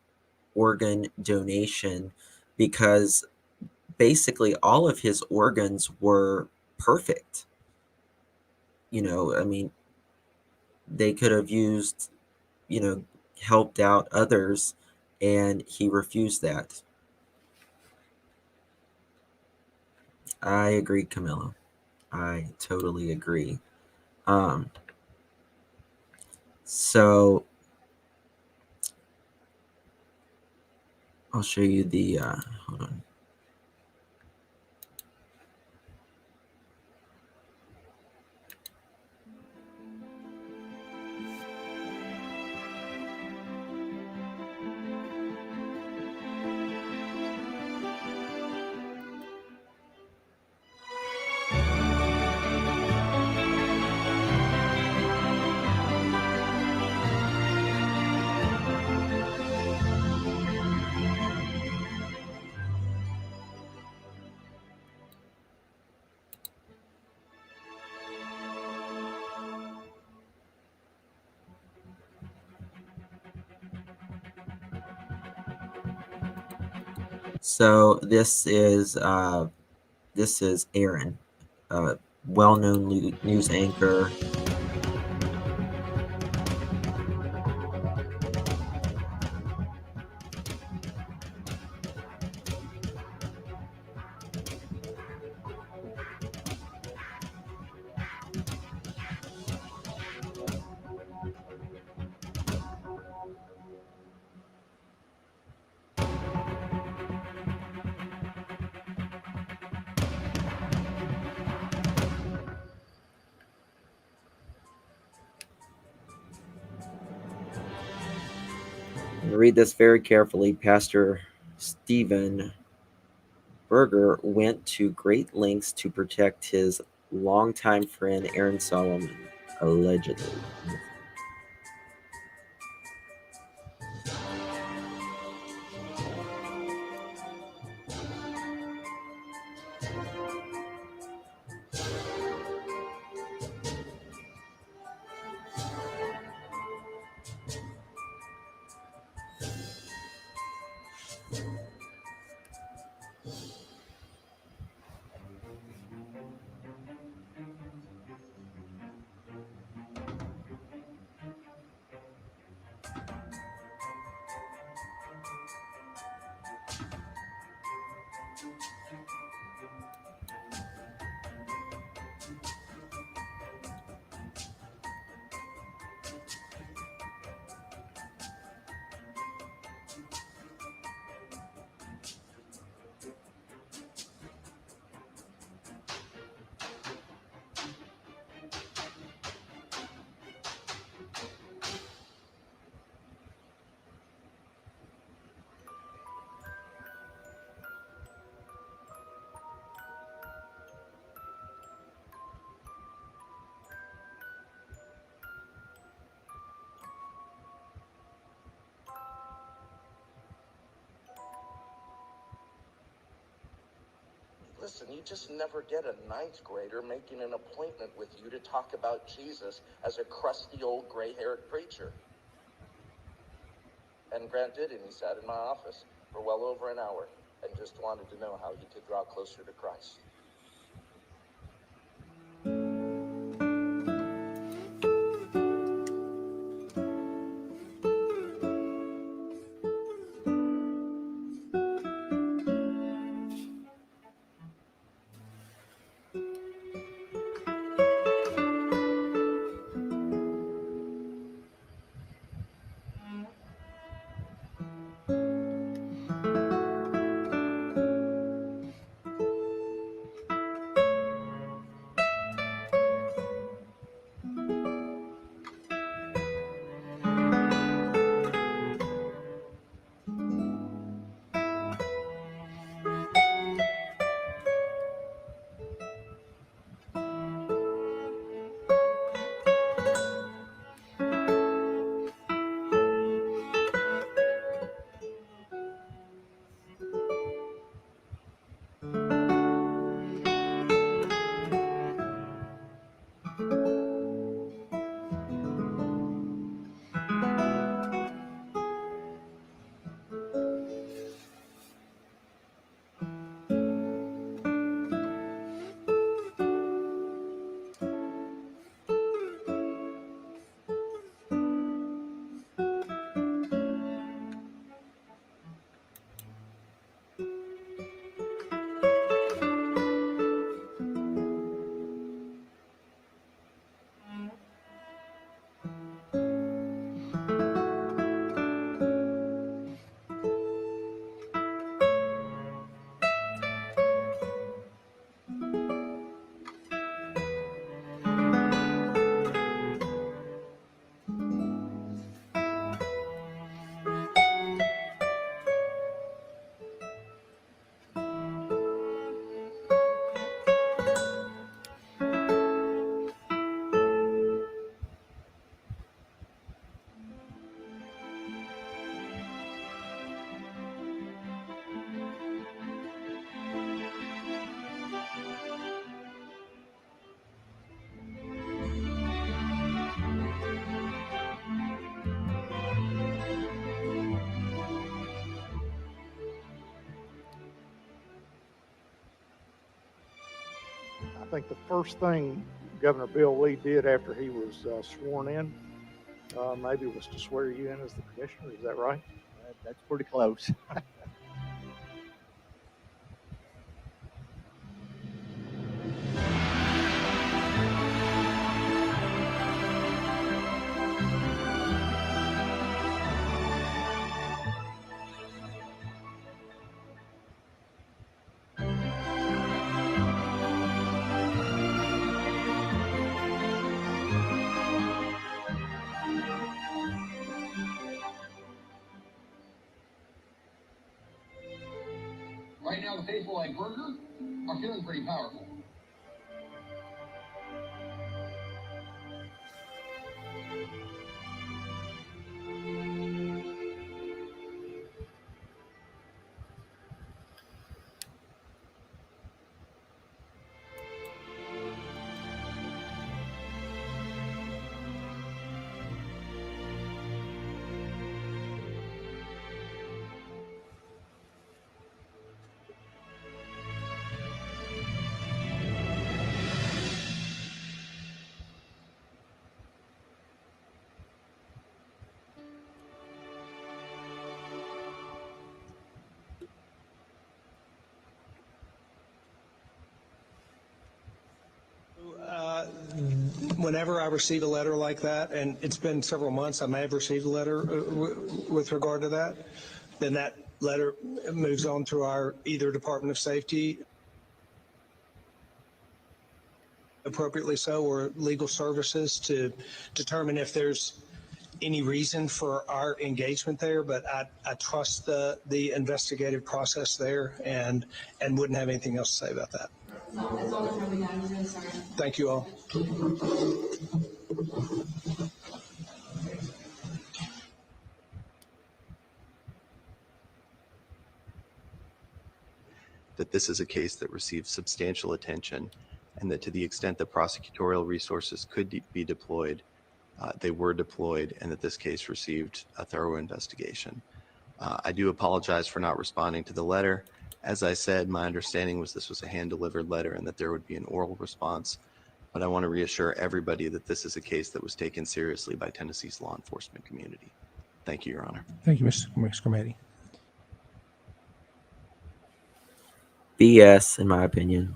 B: organ donation because basically all of his organs were perfect. I mean, they could have used, helped out others, and he refused that. I agree, Camilla. I totally agree. So I'll show you the, hold on. So this is Aaron, well-known news anchor. Read this very carefully. Pastor Stephen Berger went to great lengths to protect his longtime friend Aaron Solomon, allegedly.
F: Listen, you just never get a ninth grader making an appointment with you to talk about Jesus as a crusty old gray-haired preacher. And Grant did, and he sat in my office for well over an hour and just wanted to know how he could draw closer to Christ.
G: I think the first thing Governor Bill Lee did after he was sworn in, maybe was to swear you in as the commissioner. Is that right?
H: That's pretty close.
I: Right now, the faithful like Burger are feeling pretty powerful.
J: Whenever I receive a letter like that, and it's been several months, I may have received a letter with regard to that, then that letter moves on to our either Department of Safety, appropriately so, or legal services to determine if there's any reason for our engagement there. But I trust the investigative process there and wouldn't have anything else to say about that.
K: That's all the time we got. I'm really sorry.
J: Thank you all.
L: The
H: that this is a case that received substantial attention, and that to the extent that prosecutorial resources could be deployed, they were deployed, and that this case received a thorough investigation. I do apologize for not responding to the letter. As I said, my understanding was this was a hand-delivered letter and that there would be an oral response, but I want to reassure everybody that this is a case that was taken seriously by Tennessee's law enforcement community. Thank you, Your Honor.
L: Thank you, Mr. Scrimetti.
B: BS, in my opinion.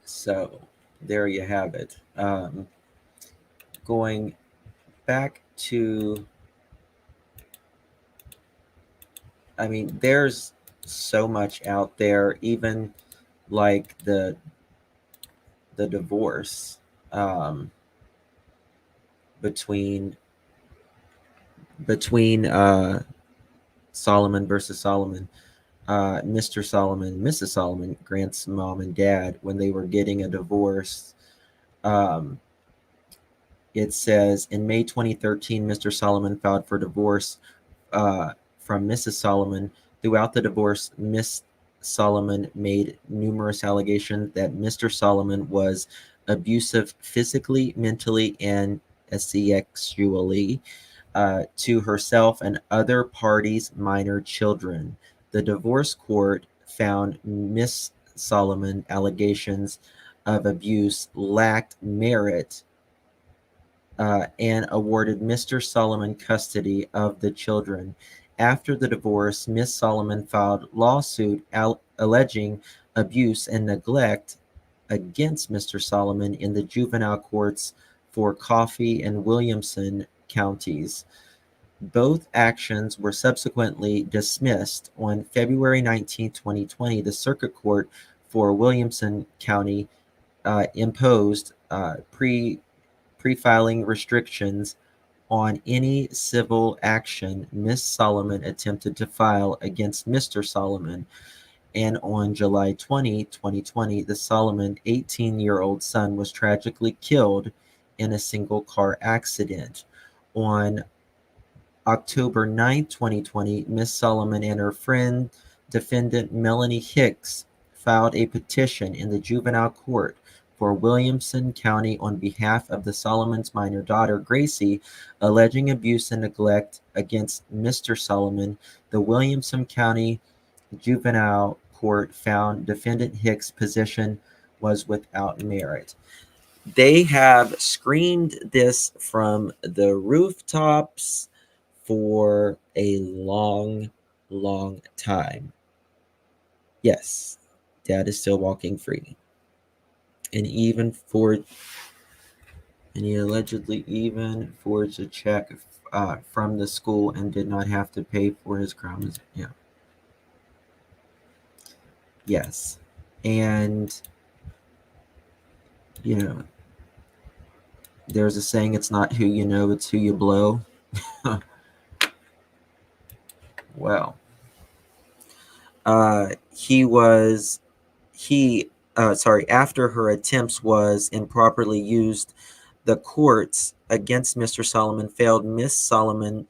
B: So there you have it. Going back to, I mean, there's so much out there, even like the divorce between Solomon versus Solomon. Mr. Solomon, Mrs. Solomon, Grant's mom and dad, when they were getting a divorce, it says in May 2013, Mr. Solomon filed for divorce from Mrs. Solomon. Throughout the divorce, Miss Solomon made numerous allegations that Mr. Solomon was abusive physically, mentally, and sexually to herself and other parties' minor children. The divorce court found Miss Solomon allegations of abuse lacked merit and awarded Mr. Solomon custody of the children. After the divorce, Miss Solomon filed lawsuit alleging abuse and neglect against Mr. Solomon in the juvenile courts for Coffee and Williamson counties. Both actions were subsequently dismissed. On February 19, 2020, the Circuit Court for Williamson County imposed pre-filing restrictions on any civil action Miss Solomon attempted to file against Mr. Solomon. And on July 20, 2020, the Solomon 18-year-old son was tragically killed in a single car accident. On October 9, 2020, Miss Solomon and her friend, defendant Melanie Hicks, filed a petition in the juvenile court for Williamson County on behalf of the Solomon's minor daughter, Gracie, alleging abuse and neglect against Mr. Solomon. The Williamson County Juvenile Court found defendant Hicks' position was without merit. They have screamed this from the rooftops for a long, long time. Yes, dad is still walking free. And he allegedly even forged a check from the school and did not have to pay for his crime. Yeah. Yes. And, you know, there's a saying, it's not who you know, it's who you blow. Well, after her attempts was improperly used, the courts against Mr. Solomon failed. Miss Solomon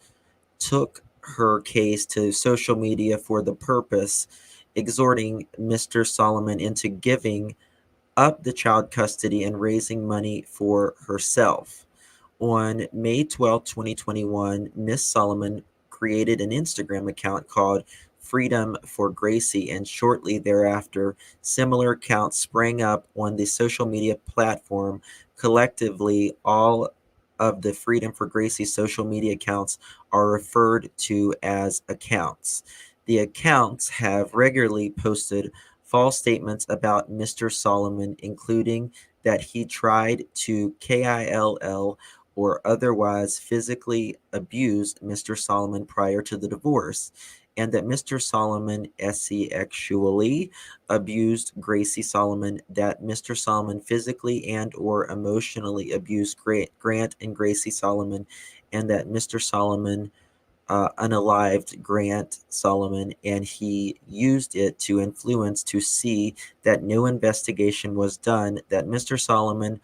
B: took her case to social media for the purpose, exhorting Mr. Solomon into giving up the child custody and raising money for herself. On May 12, 2021, Miss Solomon created an Instagram account called Freedom for Gracie, and shortly thereafter, similar accounts sprang up on the social media platform. Collectively, all of the Freedom for Gracie social media accounts are referred to as accounts. The accounts have regularly posted false statements about Mr. Solomon, including that he tried to kill or otherwise physically abused Mr. Solomon prior to the divorce, and that Mr. Solomon sexually abused Gracie Solomon, that Mr. Solomon physically and or emotionally abused Grant and Gracie Solomon, and that Mr. Solomon unalived Grant Solomon, and he used it to influence to see that no investigation was done, that Mr. Solomon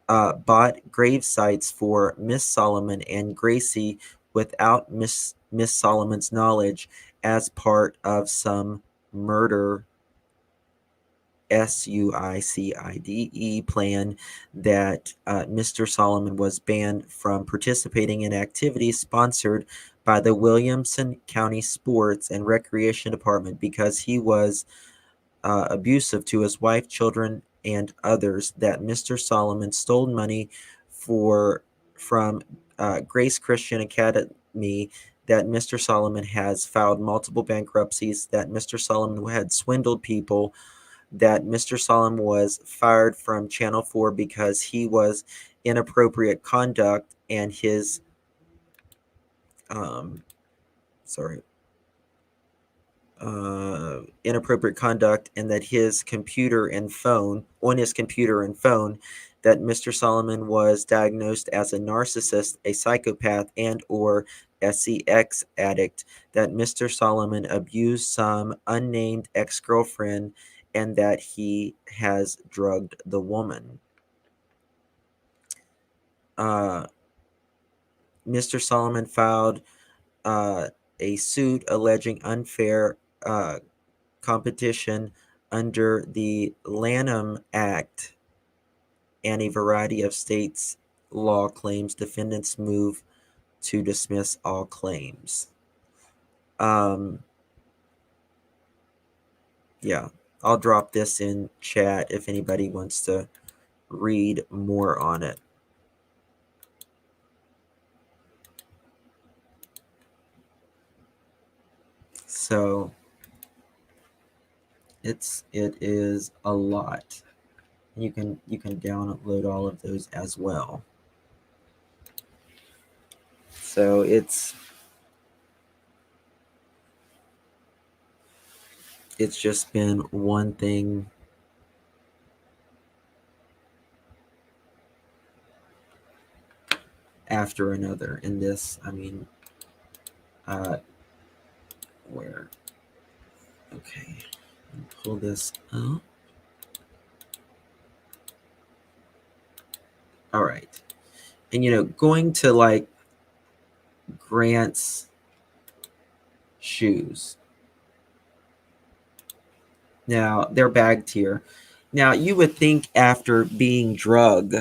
B: bought grave sites for Miss Solomon and Gracie without Miss Solomon's knowledge as part of some murder suicide plan, that Mr. Solomon was banned from participating in activities sponsored by the Williamson County Sports and Recreation Department because he was abusive to his wife, children, and others, that Mr. Solomon stole money from Grace Christian Academy, that Mr. Solomon has filed multiple bankruptcies, that Mr. Solomon had swindled people, that Mr. Solomon was fired from Channel 4 because he was inappropriate conduct and his inappropriate conduct, and that his computer and phone, that Mr. Solomon was diagnosed as a narcissist, a psychopath, and or sex addict, that Mr. Solomon abused some unnamed ex-girlfriend, and that he has drugged the woman. Mr. Solomon filed a suit alleging unfair competition under the Lanham Act and a variety of states' law claims. Defendants move to dismiss all claims. Yeah, I'll drop this in chat if anybody wants to read more on it. So it is a lot. You can download all of those as well. So it's just been one thing after another in this. I mean, where? Okay, pull this up. All right, and going to like Grant's shoes. Now they're bagged here. Now you would think after being drugged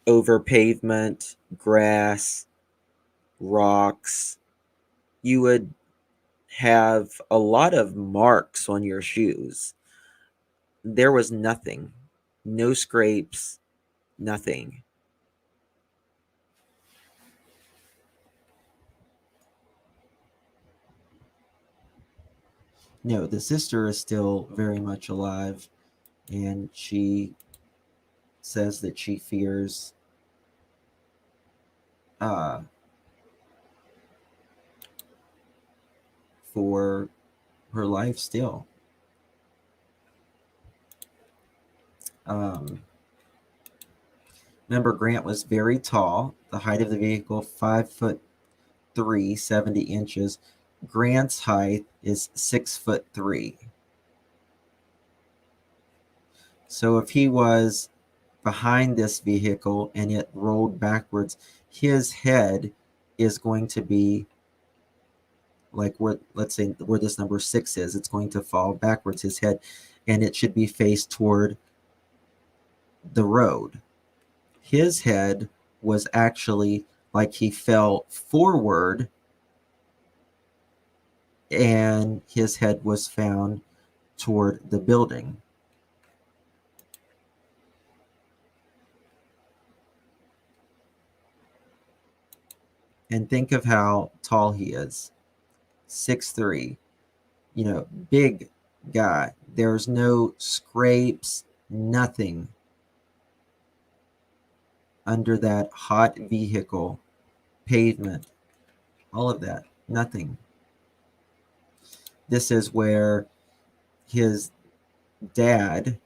B: over pavement, grass, rocks, you would have a lot of marks on your shoes. There was nothing, no scrapes, nothing. No, the sister is still very much alive, and she says that she fears for her life still. Remember, Grant was very tall. The height of the vehicle, 5'3", 70 inches. Grant's height is 6'3". So if he was behind this vehicle and it rolled backwards, his head is going to be like where, let's say where this number 6 is, it's going to fall backwards, his head, and it should be faced toward the road. His head was actually like he fell forward, and his head was found toward the building. And think of how tall he is. 6'3", big guy. There's no scrapes, nothing under that hot vehicle, pavement, all of that, nothing. This is where his dad,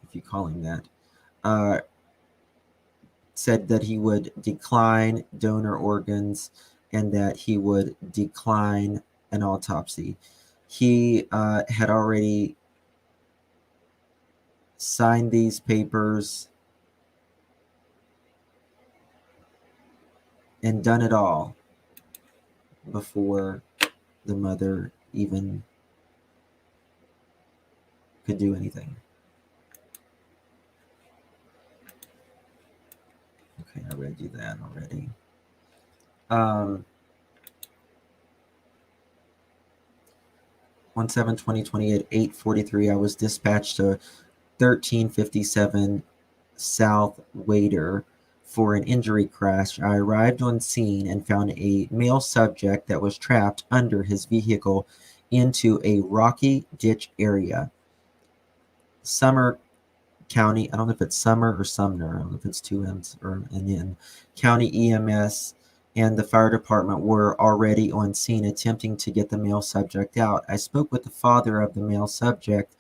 B: if you call him that, said that he would decline donor organs and that he would decline an autopsy. He had already signed these papers and done it all before the mother even could do anything. Okay, I read you that already. On 7/20/20 at 8:43, I was dispatched to 1357 South Wader for an injury crash. I arrived on scene and found a male subject that was trapped under his vehicle into a rocky ditch area. Summer County, I don't know if it's Summer or Sumner, I don't know if it's two M's or an N. County EMS and the fire department were already on scene attempting to get the male subject out. I spoke with the father of the male subject,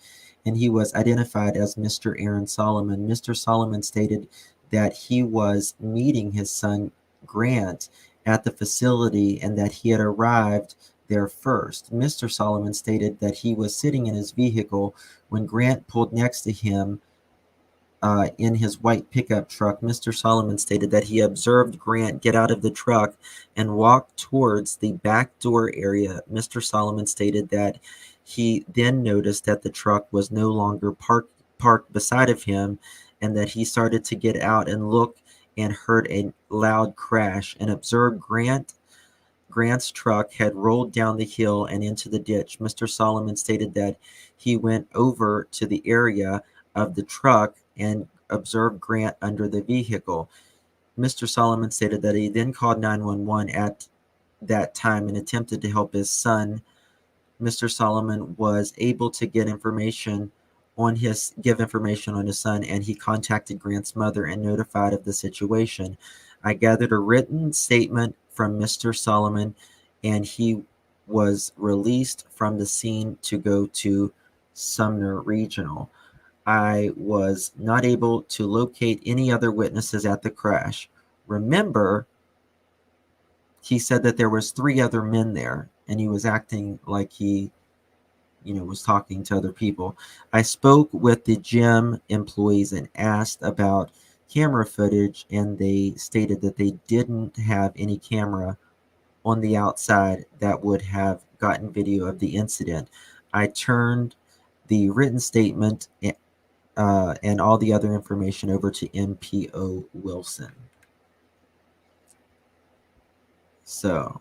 B: and he was identified as Mr. Aaron Solomon. Mr. Solomon stated that he was meeting his son Grant at the facility and that he had arrived there first. Mr. Solomon stated that he was sitting in his vehicle when Grant pulled next to him in his white pickup truck. Mr. Solomon stated that he observed Grant get out of the truck and walk towards the back door area. Mr. Solomon stated that he then noticed that the truck was no longer parked beside of him and that he started to get out and look and heard a loud crash and observed Grant's truck had rolled down the hill and into the ditch. Mr. Solomon stated that he went over to the area of the truck and observed Grant under the vehicle. Mr. Solomon stated that he then called 911 at that time and attempted to help his son. Mr. Solomon was able to give information on his son, and he contacted Grant's mother and notified of the situation. I gathered a written statement from Mr. Solomon, and he was released from the scene to go to Sumner Regional. I was not able to locate any other witnesses at the crash. Remember, he said that there was 3 other men there, and he was acting like he, was talking to other people. I spoke with the gym employees and asked about camera footage, and they stated that they didn't have any camera on the outside that would have gotten video of the incident. I turned the written statement and all the other information over to MPO Wilson. So,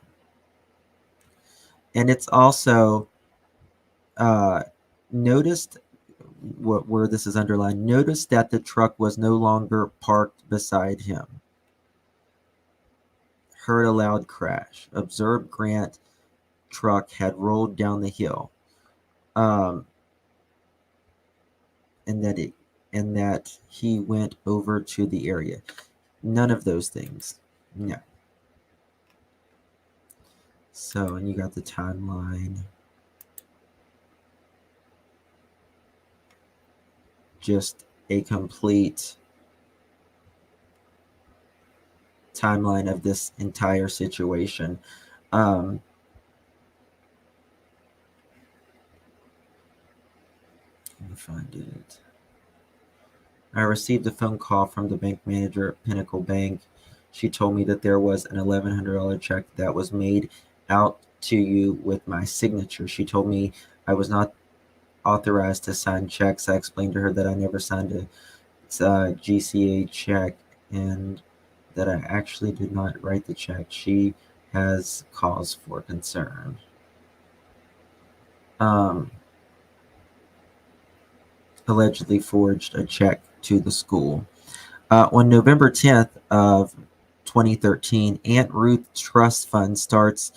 B: and it's also noticed where this is underlined. Notice that the truck was no longer parked beside him. Heard a loud crash. Observed Grant truck had rolled down the hill. And that he went over to the area. None of those things. No. So, and you got the timeline. Just a complete timeline of this entire situation. Let me find it. I received a phone call from the bank manager at Pinnacle Bank. She told me that there was an $1,100 check that was made out to you with my signature. She told me I was not authorized to sign checks. I explained to her that I never signed a GCA check and that I actually did not write the check. She has cause for concern. Allegedly forged a check to the school. On November 10th of 2013, Aunt Ruth Trust Fund starts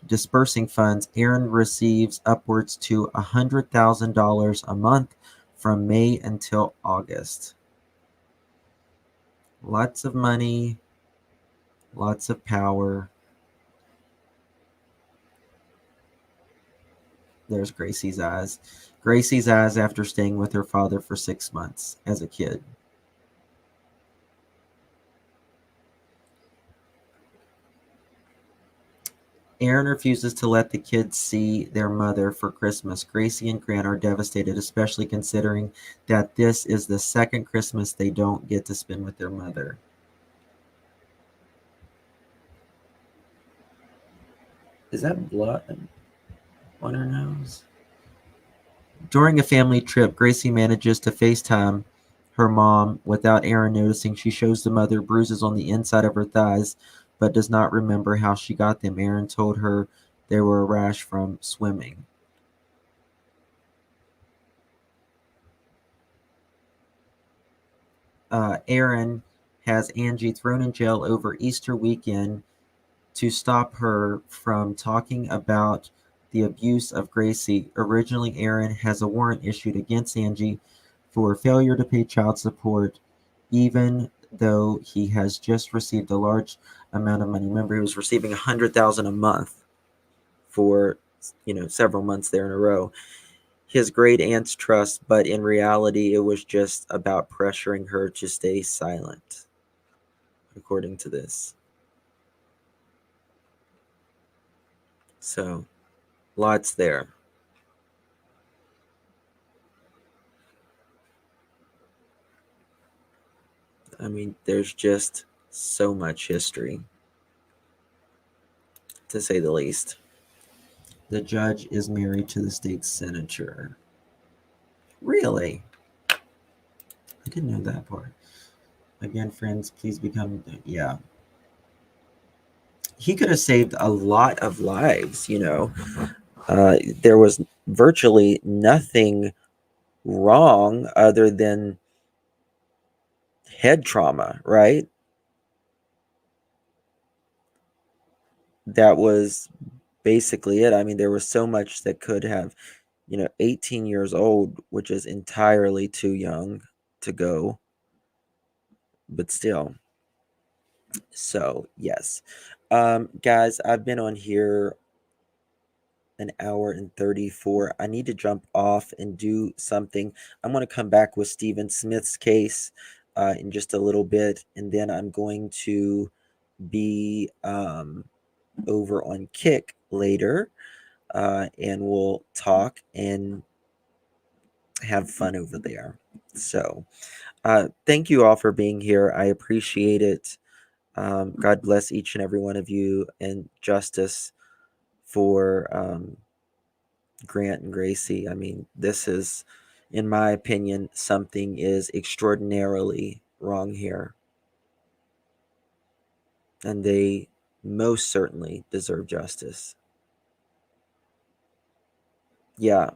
B: dispersing funds. Aaron receives upwards to $100,000 a month from May until August. Lots of money, lots of power. There's Gracie's eyes. Gracie's eyes after staying with her father for 6 months as a kid. Aaron refuses to let the kids see their mother for Christmas. Gracie and Grant are devastated, especially considering that this is the second Christmas they don't get to spend with their mother. Is that blood on her nose? During a family trip, Gracie manages to FaceTime her mom without Aaron noticing. She shows the mother bruises on the inside of her thighs, but does not remember how she got them. Aaron told her they were a rash from swimming. Aaron has Angie thrown in jail over Easter weekend to stop her from talking about the abuse of Gracie. Originally, Aaron has a warrant issued against Angie for failure to pay child support, even though he has just received a large amount of money. Remember, he was receiving $100,000 a month for several months there in a row. His great aunt's trust, but in reality, it was just about pressuring her to stay silent, according to this. So, lots there. I mean, there's just so much history, to say the least. The judge is married to the state senator. Really? I didn't know that part. Again, friends, please become, yeah. He could have saved a lot of lives, There was virtually nothing wrong other than head trauma, right? That was basically it. I mean, there was so much that could have, 18 years old, which is entirely too young to go, but still. So, yes. Guys, I've been on here an hour and 34. I need to jump off and do something. I'm going to come back with Stephen Smith's case in just a little bit, and then I'm going to be over on Kick later, and we'll talk and have fun over there. So, thank you all for being here. I appreciate it. God bless each and every one of you, and justice for Grant and Gracie. I mean, this is, in my opinion, something is extraordinarily wrong here. And they most certainly deserve justice. Yeah,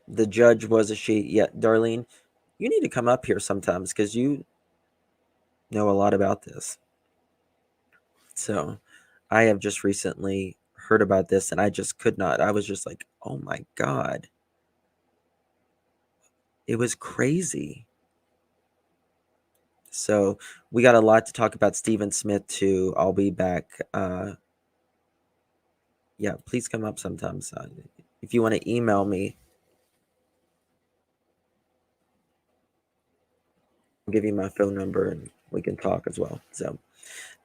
B: the judge was a she. Yeah, Darlene, you need to come up here sometimes because you know a lot about this. So I have just recently heard about this and I just could not. I was just like, oh my God. It was crazy. So we got a lot to talk about. Stephen Smith too. I'll be back. Yeah, please come up sometimes. If you want to email me, I'll give you my phone number and we can talk as well. So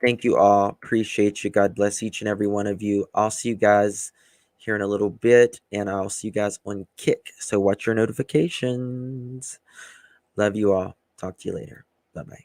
B: thank you all. Appreciate you. God bless each and every one of you. I'll see you guys here in a little bit, and I'll see you guys on Kick. So watch your notifications. Love you all. Talk to you later. Bye-bye.